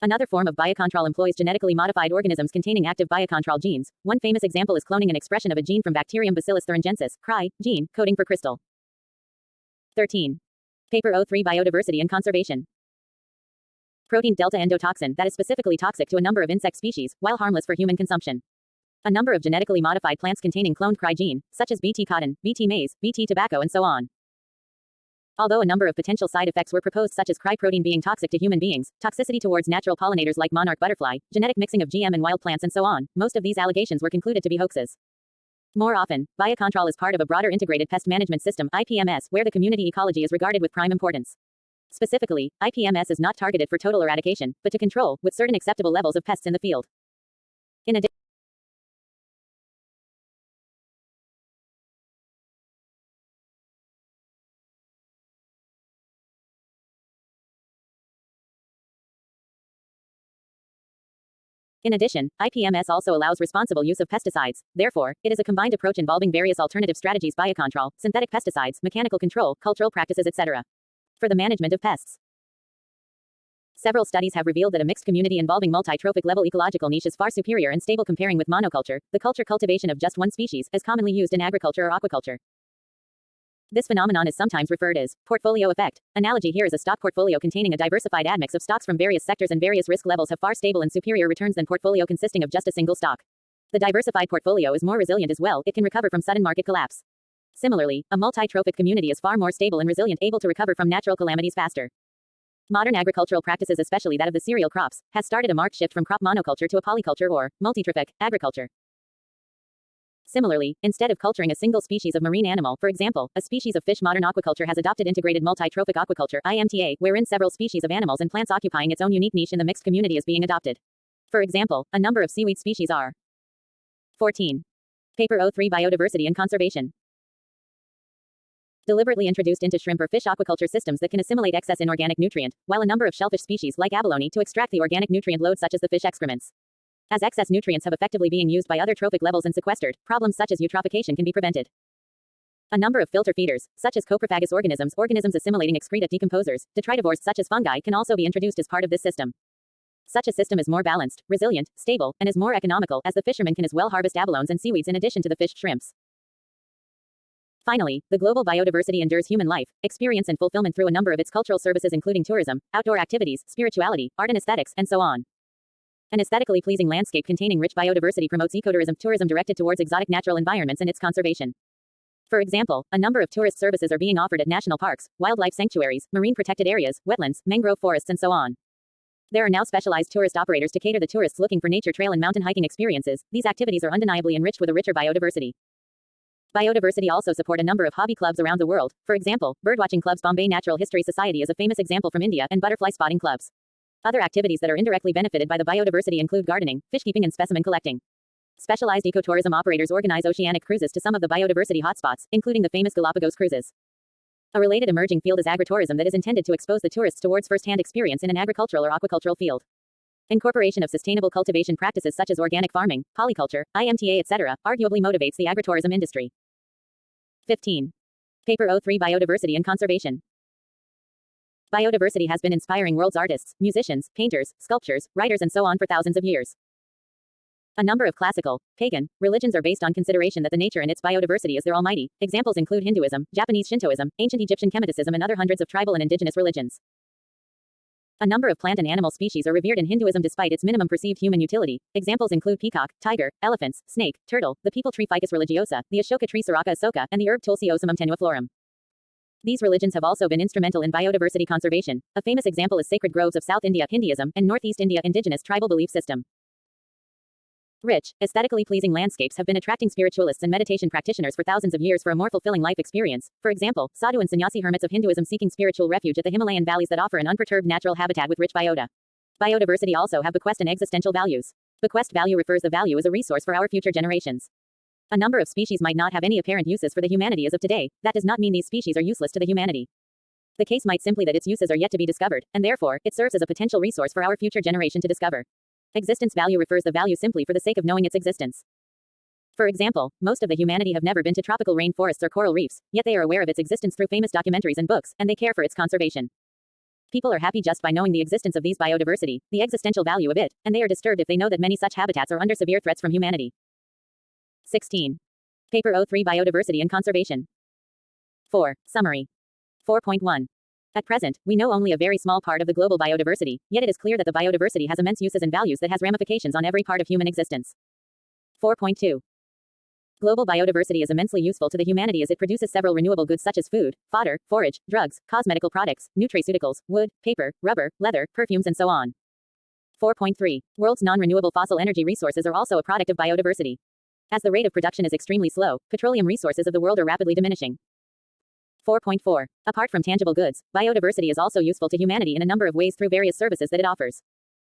Another form of biocontrol employs genetically modified organisms containing active biocontrol genes. One famous example is cloning an expression of a gene from bacterium Bacillus thuringiensis, CRY, gene, coding for crystal. 13. Paper 03 Biodiversity and Conservation. Protein delta endotoxin that is specifically toxic to a number of insect species, while harmless for human consumption. A number of genetically modified plants containing cloned CRY gene, such as Bt cotton, Bt maize, Bt tobacco and so on. Although a number of potential side effects were proposed such as CRY protein being toxic to human beings, toxicity towards natural pollinators like monarch butterfly, genetic mixing of GM and wild plants and so on, most of these allegations were concluded to be hoaxes. More often, biocontrol is part of a broader integrated pest management system, IPMS, where the community ecology is regarded with prime importance. Specifically, IPMS is not targeted for total eradication, but to control, with certain acceptable levels of pests in the field. In addition, IPMS also allows responsible use of pesticides. Therefore, it is a combined approach involving various alternative strategies: biocontrol, synthetic pesticides, mechanical control, cultural practices, etc. for the management of pests. Several studies have revealed that a mixed community involving multi-trophic level ecological niche is far superior and stable comparing with monoculture, the cultivation of just one species, as commonly used in agriculture or aquaculture. This phenomenon is sometimes referred as portfolio effect. Analogy here is a stock portfolio containing a diversified admix of stocks from various sectors and various risk levels have far stable and superior returns than portfolio consisting of just a single stock. The diversified portfolio is more resilient as well, it can recover from sudden market collapse. Similarly, a multi-trophic community is far more stable and resilient, able to recover from natural calamities faster. Modern agricultural practices, especially that of the cereal crops, has started a marked shift from crop monoculture to a polyculture or multi-trophic agriculture. Similarly, instead of culturing a single species of marine animal, for example, a species of fish, modern aquaculture has adopted integrated multi-trophic aquaculture (IMTA), wherein several species of animals and plants occupying its own unique niche in the mixed community is being adopted. For example, a number of seaweed species are. 14. Paper 03 Biodiversity and Conservation. Deliberately introduced into shrimp or fish aquaculture systems that can assimilate excess inorganic nutrient, while a number of shellfish species like abalone to extract the organic nutrient load such as the fish excrements. As excess nutrients have effectively being used by other trophic levels and sequestered, problems such as eutrophication can be prevented. A number of filter feeders, such as coprophagous organisms assimilating excreta decomposers, detritivores such as fungi can also be introduced as part of this system. Such a system is more balanced, resilient, stable, and is more economical, as the fishermen can as well harvest abalones and seaweeds in addition to the fished shrimps. Finally, the global biodiversity endures human life, experience and fulfillment through a number of its cultural services including tourism, outdoor activities, spirituality, art and aesthetics, and so on. An aesthetically pleasing landscape containing rich biodiversity promotes ecotourism, tourism directed towards exotic natural environments and its conservation. For example, a number of tourist services are being offered at national parks, wildlife sanctuaries, marine protected areas, wetlands, mangrove forests, and so on. There are now specialized tourist operators to cater the tourists looking for nature trail and mountain hiking experiences. These activities are undeniably enriched with a richer biodiversity. Biodiversity also support a number of hobby clubs around the world. For example, birdwatching clubs, Bombay Natural History Society is a famous example from India, and butterfly spotting clubs. Other activities that are indirectly benefited by the biodiversity include gardening, fish keeping, and specimen collecting. Specialized ecotourism operators organize oceanic cruises to some of the biodiversity hotspots, including the famous Galapagos cruises. A related emerging field is agritourism that is intended to expose the tourists towards first-hand experience in an agricultural or aquacultural field. Incorporation of sustainable cultivation practices such as organic farming, polyculture, IMTA, etc., arguably motivates the agritourism industry. 15. Paper 03 Biodiversity and Conservation. Biodiversity has been inspiring world's artists, musicians, painters, sculptors, writers, and so on for thousands of years. A number of classical, pagan, religions are based on consideration that the nature and its biodiversity is their almighty. Examples include Hinduism, Japanese Shintoism, ancient Egyptian Chemeticism, and other hundreds of tribal and indigenous religions. A number of plant and animal species are revered in Hinduism despite its minimum perceived human utility. Examples include peacock, tiger, elephants, snake, turtle, the peepal tree Ficus religiosa, the Ashoka tree Siraka asoka, and the herb Tulsi Ocimum tenuiflorum. These religions have also been instrumental in biodiversity conservation. A famous example is sacred groves of South India, Hinduism, and Northeast India, indigenous tribal belief system. Rich, aesthetically pleasing landscapes have been attracting spiritualists and meditation practitioners for thousands of years for a more fulfilling life experience. For example, sadhu and sannyasi hermits of Hinduism seeking spiritual refuge at the Himalayan valleys that offer an unperturbed natural habitat with rich biota. Biodiversity also have bequest and existential values. Bequest value refers the value as a resource for our future generations. A number of species might not have any apparent uses for the humanity as of today. That does not mean these species are useless to the humanity. The case might simply that its uses are yet to be discovered, and therefore, it serves as a potential resource for our future generation to discover. Existence value refers the value simply for the sake of knowing its existence. For example, most of the humanity have never been to tropical rainforests or coral reefs, yet they are aware of its existence through famous documentaries and books, and they care for its conservation. People are happy just by knowing the existence of these biodiversity, the existential value of it, and they are disturbed if they know that many such habitats are under severe threats from humanity. 16. Paper 03 Biodiversity and Conservation. 4. Summary. 4.1. At present, we know only a very small part of the global biodiversity, yet it is clear that the biodiversity has immense uses and values that has ramifications on every part of human existence. 4.2. Global biodiversity is immensely useful to the humanity as it produces several renewable goods such as food, fodder, forage, drugs, cosmetical products, nutraceuticals, wood, paper, rubber, leather, perfumes and so on. 4.3. World's non-renewable fossil energy resources are also a product of biodiversity. As the rate of production is extremely slow, petroleum resources of the world are rapidly diminishing. 4.4. Apart from tangible goods, biodiversity is also useful to humanity in a number of ways through various services that it offers.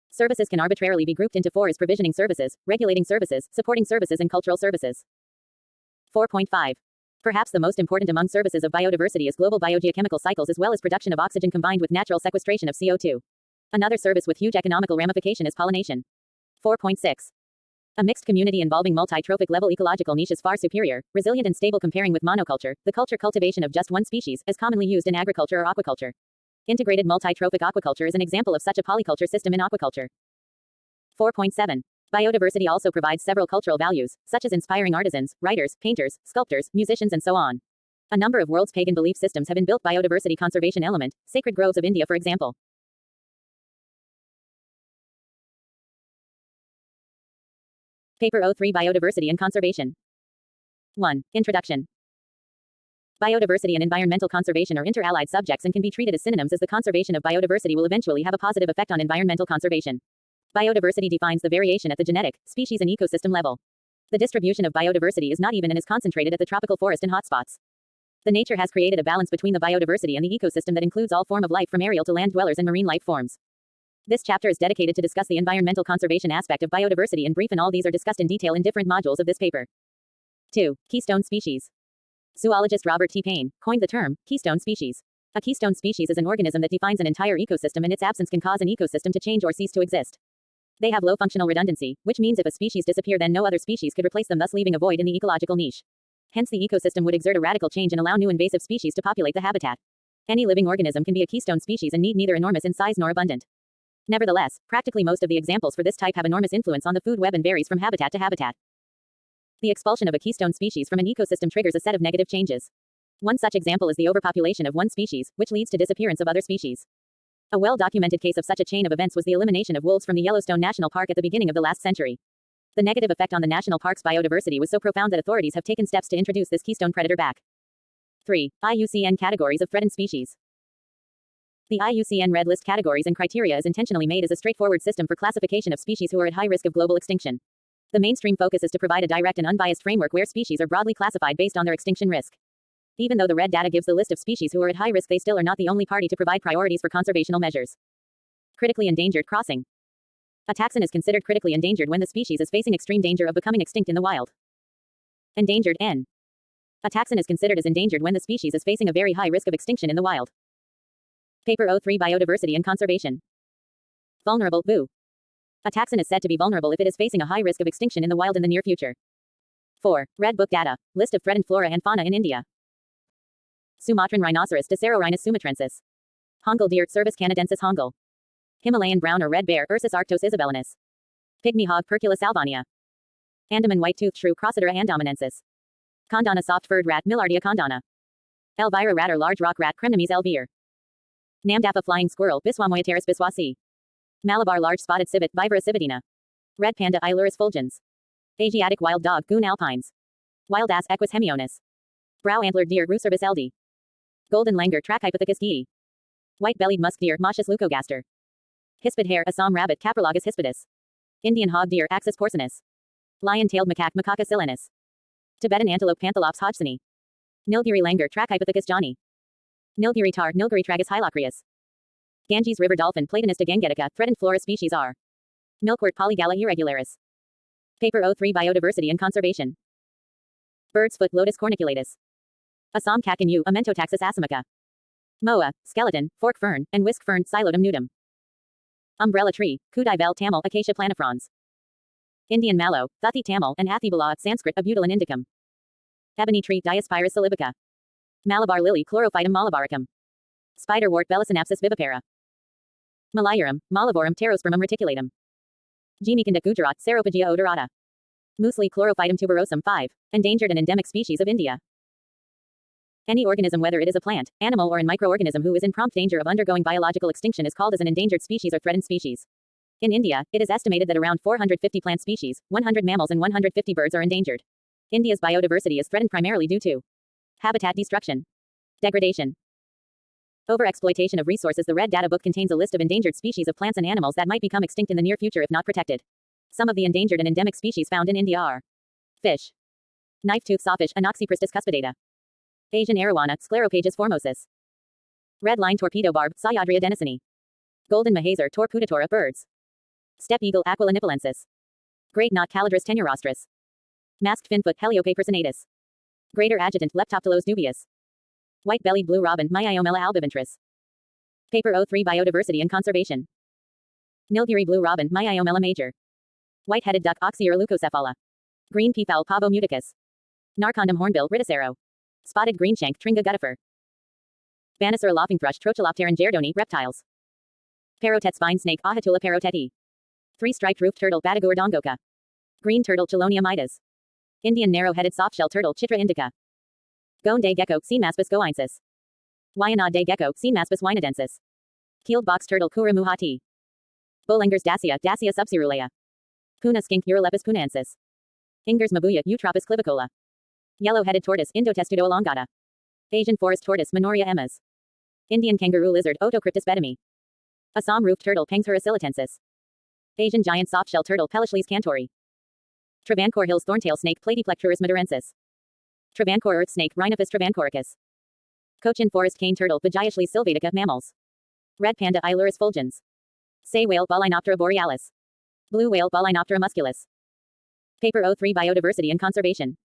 Services can arbitrarily be grouped into four as provisioning services, regulating services, supporting services and cultural services. 4.5. Perhaps the most important among services of biodiversity is global biogeochemical cycles as well as production of oxygen combined with natural sequestration of CO2. Another service with huge economical ramification is pollination. 4.6. A mixed community involving multi-trophic level ecological niche is far superior, resilient and stable comparing with monoculture, the cultivation of just one species, as commonly used in agriculture or aquaculture. Integrated multi-trophic aquaculture is an example of such a polyculture system in aquaculture. 4.7. Biodiversity also provides several cultural values, such as inspiring artisans, writers, painters, sculptors, musicians and so on. A number of world's pagan belief systems have inbuilt biodiversity conservation element, sacred groves of India for example. Paper 03 Biodiversity and Conservation. 1. Introduction. Biodiversity and environmental conservation are inter-allied subjects and can be treated as synonyms as the conservation of biodiversity will eventually have a positive effect on environmental conservation. Biodiversity defines the variation at the genetic, species and ecosystem level. The distribution of biodiversity is not even and is concentrated at the tropical forest and hotspots. The nature has created a balance between the biodiversity and the ecosystem that includes all form of life from aerial to land dwellers and marine life forms. This chapter is dedicated to discuss the environmental conservation aspect of biodiversity in brief, and all these are discussed in detail in different modules of this paper. 2. Keystone species. Zoologist Robert T. Payne coined the term keystone species. A keystone species is an organism that defines an entire ecosystem and its absence can cause an ecosystem to change or cease to exist. They have low functional redundancy, which means if a species disappear then no other species could replace them, thus leaving a void in the ecological niche. Hence the ecosystem would exert a radical change and allow new invasive species to populate the habitat. Any living organism can be a keystone species and need neither enormous in size nor abundant. Nevertheless, practically most of the examples for this type have enormous influence on the food web and varies from habitat to habitat. The expulsion of a keystone species from an ecosystem triggers a set of negative changes. One such example is the overpopulation of one species, which leads to disappearance of other species. A well-documented case of such a chain of events was the elimination of wolves from the Yellowstone National Park at the beginning of the last century. The negative effect on the national park's biodiversity was so profound that authorities have taken steps to introduce this keystone predator back. 3. IUCN Categories of Threatened Species. The IUCN Red List categories and criteria is intentionally made as a straightforward system for classification of species who are at high risk of global extinction. The mainstream focus is to provide a direct and unbiased framework where species are broadly classified based on their extinction risk. Even though the red data gives the list of species who are at high risk, they still are not the only party to provide priorities for conservational measures. Critically endangered crossing. A taxon is considered critically endangered when the species is facing extreme danger of becoming extinct in the wild. Endangered N. A taxon is considered as endangered when the species is facing a very high risk of extinction in the wild. Paper 03 Biodiversity and Conservation. Vulnerable VU. A taxon is said to be vulnerable if it is facing a high risk of extinction in the wild in the near future. 4. Red Book data. List of threatened flora and fauna in India. Sumatran rhinoceros Dacerorhinus sumatrensis. Hongal deer Cervus canadensis hongal. Himalayan brown or red bear Ursus arctos isabellinus. Pygmy hog Perculus albania. Andaman white-toothed shrew Crocodera andamanensis. Condana soft-furred rat Millardia condana. Elvira rat or large rock rat Cremnemes elvire. Namdapha flying squirrel, Biswamoyiteris biswasi. Malabar large spotted civet, Vivera civitina. Red panda, Ilurus fulgens. Asiatic wild dog, Goon alpines. Wild ass, Equus hemionus. Brow antlered deer, Rucerbis eldi. Golden langur, Trachypithecus gei. White-bellied musk deer, Moschus leucogaster. Hispid hare, Assam rabbit, Caprologus hispidus. Indian hog deer, Axis porcinus. Lion-tailed macaque, Macaca silenus. Tibetan antelope, Panthalops hodgsoni. Nilgiri langur, Trachypithecus johni. Nilgiri tar, Nilgiri tragus hylocrius. Ganges river dolphin, Platanista gangetica, threatened flora species are. Milkwort, Polygala irregularis. Paper O3, Biodiversity and Conservation. Bird's foot, Lotus corniculatus. Assam kakinu, Amentotaxis asimica. Moa, skeleton, fork fern, and whisk fern, Psilotum nudum. Umbrella tree, Kudivel Tamil, Acacia planifrons. Indian mallow, Thuthi Tamil, and Athibala, Sanskrit, Abutilin indicum. Ebony tree, Diospyros salibica. Malabar lily, Chlorophytum malabaricum. Spiderwort, Belisynapsis vivipara. Malayarum, Malavorum, Pterospermum reticulatum. Gemicanda Gujarat, Ceropagia odorata. Muesli, Chlorophytum tuberosum 5, endangered and endemic species of India. Any organism, whether it is a plant, animal, or an microorganism who is in prompt danger of undergoing biological extinction is called as an endangered species or threatened species. In India, it is estimated that around 450 plant species, 100 mammals and 150 birds are endangered. India's biodiversity is threatened primarily due to habitat destruction, degradation, overexploitation of resources. The Red Data Book contains a list of endangered species of plants and animals that might become extinct in the near future if not protected. Some of the endangered and endemic species found in India are fish, knife-tooth sawfish, Anoxipristis cuspidata. Asian arowana, Scleropagus formosus. Red line torpedo barb, Sayadria denisoni. Golden mahazer, Torputatora birds. Steppe eagle, Aquila nipolensis. Great knot, Calidris tenurostris. Masked finfoot, Heliope personatus. Greater adjutant, Leptoptilos dubius. White-bellied blue robin, Myiomela albiventris. Paper O3, Biodiversity and Conservation. Nilgiri blue robin, Myiomela major. White-headed duck, Oxyura leucocephala. Green peafowl, Pavo muticus. Narcondum hornbill, Ridicero. Spotted greenshank, Tringa guttifer. Banisar laughing thrush, Trochelopteran jerdoni, reptiles. Parotet spine snake, Ahatula paroteti. Three-striped roofed turtle, Batagur dongoka. Green turtle, Chelonia midas. Indian narrow-headed softshell turtle, Chitra indica. Gone day gecko, Cemaspis goensis. Wyanad day gecko, Cemaspis winadensis. Keeled box turtle, Kura muhati. Bolengers dacia, Dacia subcerulea. Puna skink, Eurolepis punensis. Ingers mabuya, Eutropis clivicola. Yellow-headed tortoise, Indotestudo elongata. Asian forest tortoise, Manoria emas. Indian kangaroo lizard, Otocryptis bedemi. Assam roofed turtle, Panghura silitensis. Asian giant softshell turtle, Pelishles cantori. Travancore hills thorntail snake, Platyplectruris madurensis. Travancore earth snake, Rhinophis travancoricus. Cochin forest cane turtle, Vijayashles sylvatica, mammals. Red panda, Ilurus fulgens. Sei whale, Balinoptera borealis. Blue whale, Balinoptera musculus. Paper O3, Biodiversity and Conservation.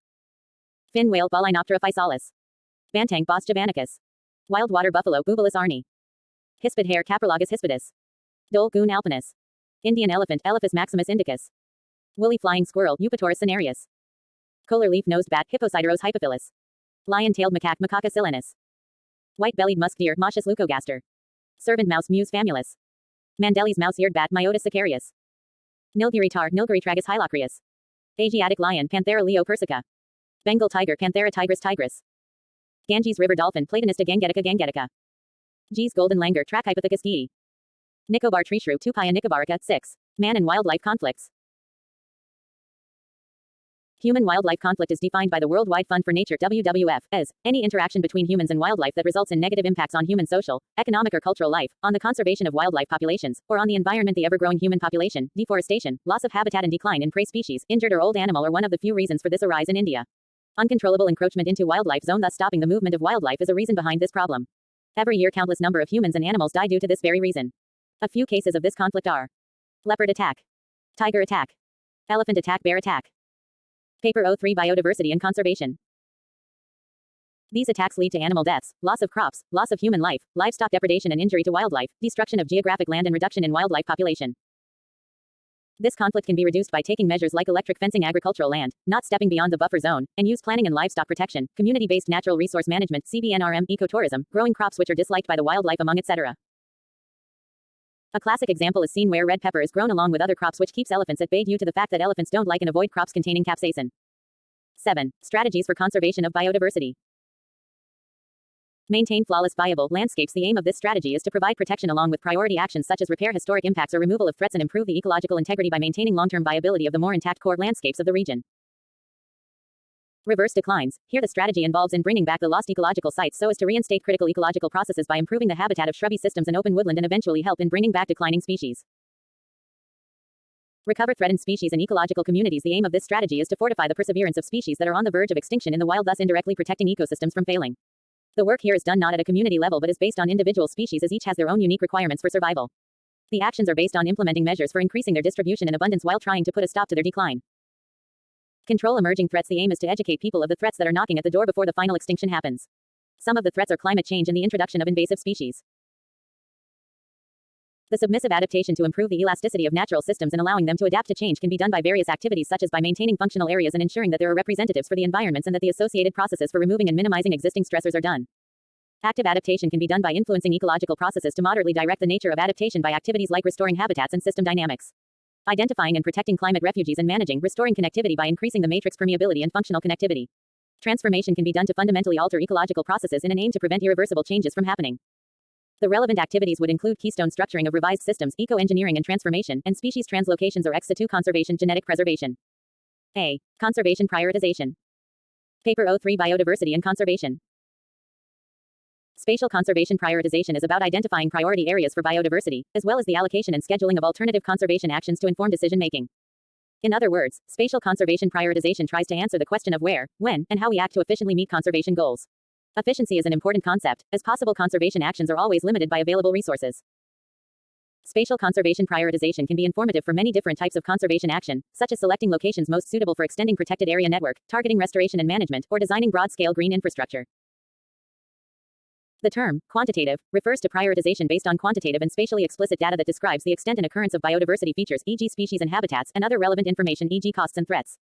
Fin whale, Balinoptera physalis. Bantang, Bos javanicus. Wild water buffalo, Bubalus arni. Hispid hare, Caprologus hispidus. Dole, Goon alpinus. Indian elephant, Elephas maximus indicus. Woolly flying squirrel, Eupatorus cinereus. Kolar leaf-nosed bat, Hipposideros hypophilus. Lion-tailed macaque, Macaca silenus. White-bellied musk deer, Moschus leucogaster. Servant mouse, Mus famulus. Mandeli's mouse-eared bat, Myotis sicarius. Nilgiri tar, Nilgiri tragus hylocrius. Asiatic lion, Panthera leo persica. Bengal tiger, Panthera tigris tigris. Ganges river dolphin, Platanista gangetica gangetica. G's golden langur, Trachypithecus gei. Nicobar tree shrew, Tupia nicobarica, 6. Man and wildlife conflicts. Human-wildlife conflict is defined by the World Wide Fund for Nature (WWF) as any interaction between humans and wildlife that results in negative impacts on human social, economic or cultural life, on the conservation of wildlife populations, or on the environment. The ever-growing human population, deforestation, loss of habitat and decline in prey species, injured or old animal are one of the few reasons for this arise in India. Uncontrollable encroachment into wildlife zone, thus stopping the movement of wildlife, is a reason behind this problem. Every year countless number of humans and animals die due to this very reason. A few cases of this conflict are leopard attack, tiger attack, elephant attack, bear attack. Paper O3, Biodiversity and Conservation. These attacks lead to animal deaths, loss of crops, loss of human life, livestock depredation and injury to wildlife, destruction of geographic land and reduction in wildlife population. This conflict can be reduced by taking measures like electric fencing agricultural land, not stepping beyond the buffer zone, and use planning and livestock protection, community-based natural resource management, CBNRM, ecotourism, growing crops which are disliked by the wildlife among etc. A classic example is seen where red pepper is grown along with other crops, which keeps elephants at bay due to the fact that elephants don't like and avoid crops containing capsaicin. 7. Strategies for conservation of biodiversity. Maintain flawless viable landscapes. The aim of this strategy is to provide protection along with priority actions such as repair historic impacts or removal of threats and improve the ecological integrity by maintaining long-term viability of the more intact core landscapes of the region. Reverse declines. Here the strategy involves in bringing back the lost ecological sites so as to reinstate critical ecological processes by improving the habitat of shrubby systems and open woodland and eventually help in bringing back declining species. Recover threatened species and ecological communities. The aim of this strategy is to fortify the perseverance of species that are on the verge of extinction in the wild, thus indirectly protecting ecosystems from failing. The work here is done not at a community level but is based on individual species as each has their own unique requirements for survival. The actions are based on implementing measures for increasing their distribution and abundance while trying to put a stop to their decline. Control emerging threats. The aim is to educate people of the threats that are knocking at the door before the final extinction happens. Some of the threats are climate change and the introduction of invasive species. The submissive adaptation to improve the elasticity of natural systems and allowing them to adapt to change can be done by various activities such as by maintaining functional areas and ensuring that there are representatives for the environments and that the associated processes for removing and minimizing existing stressors are done. Active adaptation can be done by influencing ecological processes to moderately direct the nature of adaptation by activities like restoring habitats and system dynamics. Identifying and protecting climate refugees and managing, restoring connectivity by increasing the matrix permeability and functional connectivity. Transformation can be done to fundamentally alter ecological processes in an aim to prevent irreversible changes from happening. The relevant activities would include keystone structuring of revised systems, eco-engineering and transformation, and species translocations or ex situ conservation, genetic preservation. A. Conservation prioritization. Paper 03 Biodiversity and Conservation. Spatial conservation prioritization is about identifying priority areas for biodiversity, as well as the allocation and scheduling of alternative conservation actions to inform decision-making. In other words, spatial conservation prioritization tries to answer the question of where, when, and how we act to efficiently meet conservation goals. Efficiency is an important concept, as possible conservation actions are always limited by available resources. Spatial conservation prioritization can be informative for many different types of conservation action, such as selecting locations most suitable for extending protected area network, targeting restoration and management, or designing broad-scale green infrastructure. The term, quantitative, refers to prioritization based on quantitative and spatially explicit data that describes the extent and occurrence of biodiversity features, e.g. species and habitats, and other relevant information, e.g. costs and threats.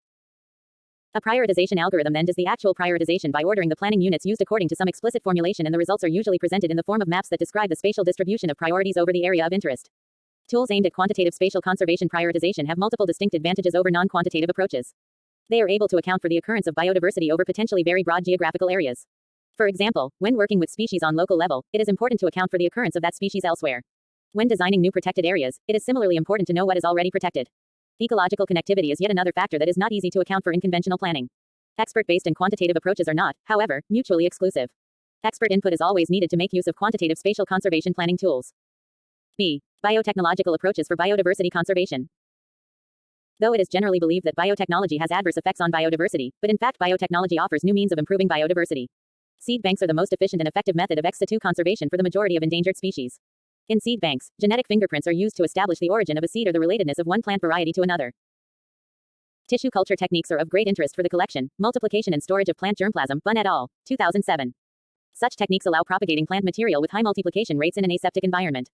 A prioritization algorithm then does the actual prioritization by ordering the planning units used according to some explicit formulation, and the results are usually presented in the form of maps that describe the spatial distribution of priorities over the area of interest. Tools aimed at quantitative spatial conservation prioritization have multiple distinct advantages over non-quantitative approaches. They are able to account for the occurrence of biodiversity over potentially very broad geographical areas. For example, when working with species on local level, it is important to account for the occurrence of that species elsewhere. When designing new protected areas, it is similarly important to know what is already protected. Ecological connectivity is yet another factor that is not easy to account for in conventional planning. Expert-based and quantitative approaches are not, however, mutually exclusive. Expert input is always needed to make use of quantitative spatial conservation planning tools. B. Biotechnological approaches for biodiversity conservation. Though it is generally believed that biotechnology has adverse effects on biodiversity, but in fact biotechnology offers new means of improving biodiversity. Seed banks are the most efficient and effective method of ex situ conservation for the majority of endangered species. In seed banks, genetic fingerprints are used to establish the origin of a seed or the relatedness of one plant variety to another. Tissue culture techniques are of great interest for the collection, multiplication and storage of plant germplasm, Bunn et al., 2007. Such techniques allow propagating plant material with high multiplication rates in an aseptic environment.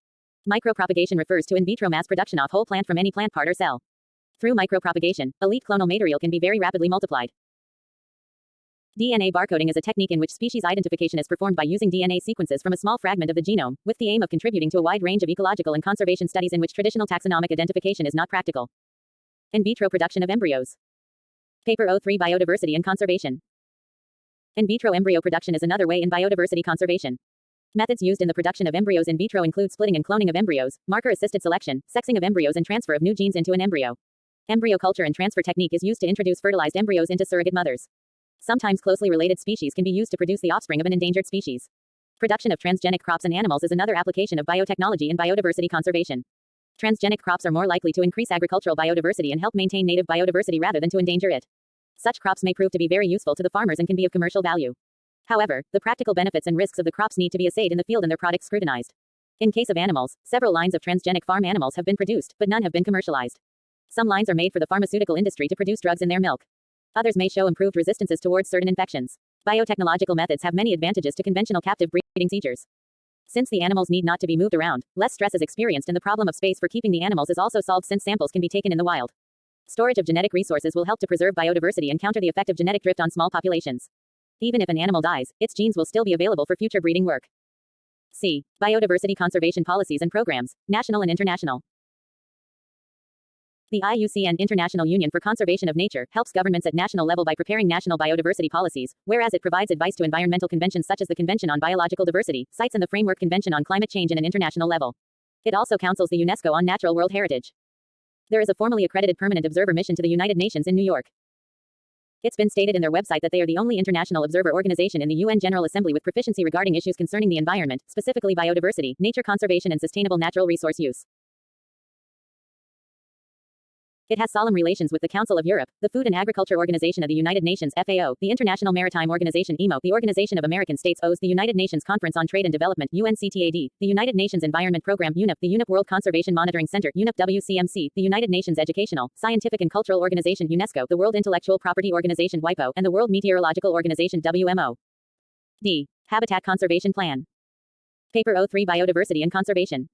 Micropropagation refers to in vitro mass production of whole plant from any plant part or cell. Through micropropagation, elite clonal material can be very rapidly multiplied. DNA barcoding is a technique in which species identification is performed by using DNA sequences from a small fragment of the genome, with the aim of contributing to a wide range of ecological and conservation studies in which traditional taxonomic identification is not practical. In vitro production of embryos. Paper 03 Biodiversity and Conservation. In vitro embryo production is another way in biodiversity conservation. Methods used in the production of embryos in vitro include splitting and cloning of embryos, marker-assisted selection, sexing of embryos and transfer of new genes into an embryo. Embryo culture and transfer technique is used to introduce fertilized embryos into surrogate mothers. Sometimes closely related species can be used to produce the offspring of an endangered species. Production of transgenic crops and animals is another application of biotechnology in biodiversity conservation. Transgenic crops are more likely to increase agricultural biodiversity and help maintain native biodiversity rather than to endanger it. Such crops may prove to be very useful to the farmers and can be of commercial value. However, the practical benefits and risks of the crops need to be assayed in the field and their products scrutinized. In case of animals, several lines of transgenic farm animals have been produced, but none have been commercialized. Some lines are made for the pharmaceutical industry to produce drugs in their milk. Others may show improved resistances towards certain infections. Biotechnological methods have many advantages to conventional captive breeding procedures. Since the animals need not to be moved around, less stress is experienced and the problem of space for keeping the animals is also solved since samples can be taken in the wild. Storage of genetic resources will help to preserve biodiversity and counter the effect of genetic drift on small populations. Even if an animal dies, its genes will still be available for future breeding work. C. Biodiversity conservation policies and programs, national and international. The IUCN International Union for Conservation of Nature helps governments at national level by preparing national biodiversity policies, whereas it provides advice to environmental conventions such as the Convention on Biological Diversity, CITES, and the Framework Convention on Climate Change at an international level. It also counsels the UNESCO on Natural World Heritage. There is a formally accredited permanent observer mission to the United Nations in New York. It's been stated in their website that they are the only international observer organization in the UN General Assembly with proficiency regarding issues concerning the environment, specifically biodiversity, nature conservation, and sustainable natural resource use. It has solemn relations with the Council of Europe, the Food and Agriculture Organization of the United Nations (FAO), the International Maritime Organization (IMO), the Organization of American States (OAS), the United Nations Conference on Trade and Development (UNCTAD), the United Nations Environment Programme (UNEP), the UNEP World Conservation Monitoring Center (UNEP WCMC), the United Nations Educational, Scientific and Cultural Organization (UNESCO), the World Intellectual Property Organization (WIPO), and the World Meteorological Organization (WMO). D. Habitat Conservation Plan. Paper 03 Biodiversity and Conservation.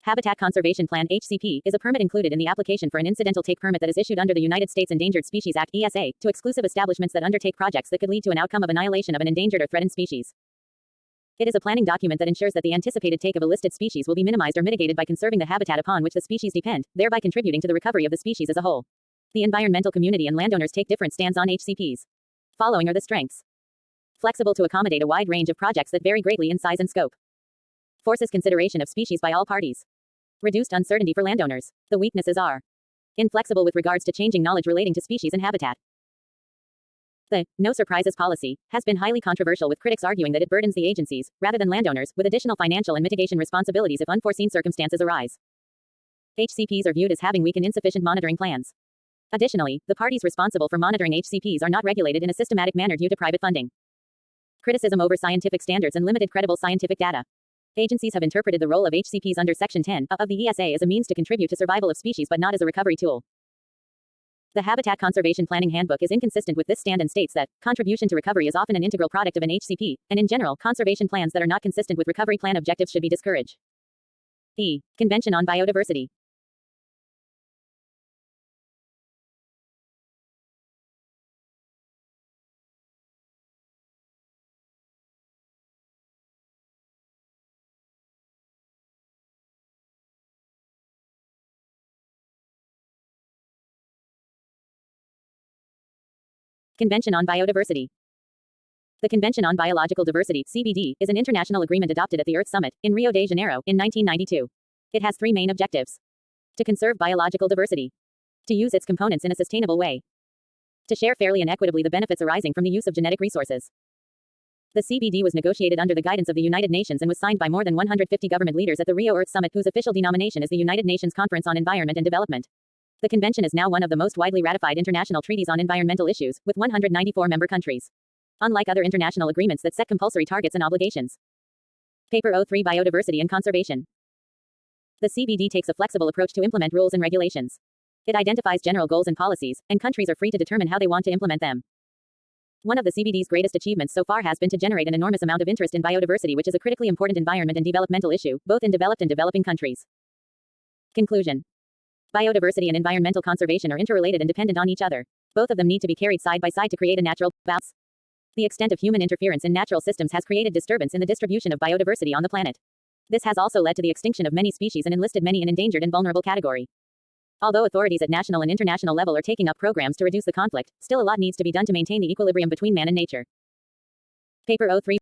Habitat Conservation Plan (HCP) is a permit included in the application for an incidental take permit that is issued under the United States Endangered Species Act (ESA) to exclusive establishments that undertake projects that could lead to an outcome of annihilation of an endangered or threatened species. It is a planning document that ensures that the anticipated take of a listed species will be minimized or mitigated by conserving the habitat upon which the species depend, thereby contributing to the recovery of the species as a whole. The environmental community and landowners take different stands on HCPs. Following are the strengths. Flexible to accommodate a wide range of projects that vary greatly in size and scope. Forces consideration of species by all parties. Reduced uncertainty for landowners. The weaknesses are inflexible with regards to changing knowledge relating to species and habitat. The no surprises policy has been highly controversial, with critics arguing that it burdens the agencies, rather than landowners, with additional financial and mitigation responsibilities if unforeseen circumstances arise. HCPs are viewed as having weak and insufficient monitoring plans. Additionally, the parties responsible for monitoring HCPs are not regulated in a systematic manner due to private funding. Criticism over scientific standards and limited credible scientific data. Agencies have interpreted the role of HCPs under Section 10 of the ESA as a means to contribute to survival of species but not as a recovery tool. The Habitat Conservation Planning Handbook is inconsistent with this stand and states that contribution to recovery is often an integral product of an HCP, and in general, conservation plans that are not consistent with recovery plan objectives should be discouraged. E. Convention on Biodiversity. Convention on Biodiversity. The Convention on Biological Diversity (CBD) is an international agreement adopted at the Earth Summit in Rio de Janeiro in 1992. It has three main objectives: to conserve biological diversity, to use its components in a sustainable way, to share fairly and equitably the benefits arising from the use of genetic resources. The CBD was negotiated under the guidance of the United Nations and was signed by more than 150 government leaders at the Rio Earth Summit, whose official denomination is the United Nations Conference on Environment and Development. The convention is now one of the most widely ratified international treaties on environmental issues, with 194 member countries. Unlike other international agreements that set compulsory targets and obligations. Paper 03 Biodiversity and Conservation. The CBD takes a flexible approach to implement rules and regulations. It identifies general goals and policies, and countries are free to determine how they want to implement them. One of the CBD's greatest achievements so far has been to generate an enormous amount of interest in biodiversity, which is a critically important environment and developmental issue, both in developed and developing countries. Conclusion. Biodiversity and environmental conservation are interrelated and dependent on each other. Both of them need to be carried side by side to create a natural balance. The extent of human interference in natural systems has created disturbance in the distribution of biodiversity on the planet. This has also led to the extinction of many species and enlisted many in endangered and vulnerable category. Although authorities at national and international level are taking up programs to reduce the conflict, still a lot needs to be done to maintain the equilibrium between man and nature. Paper 03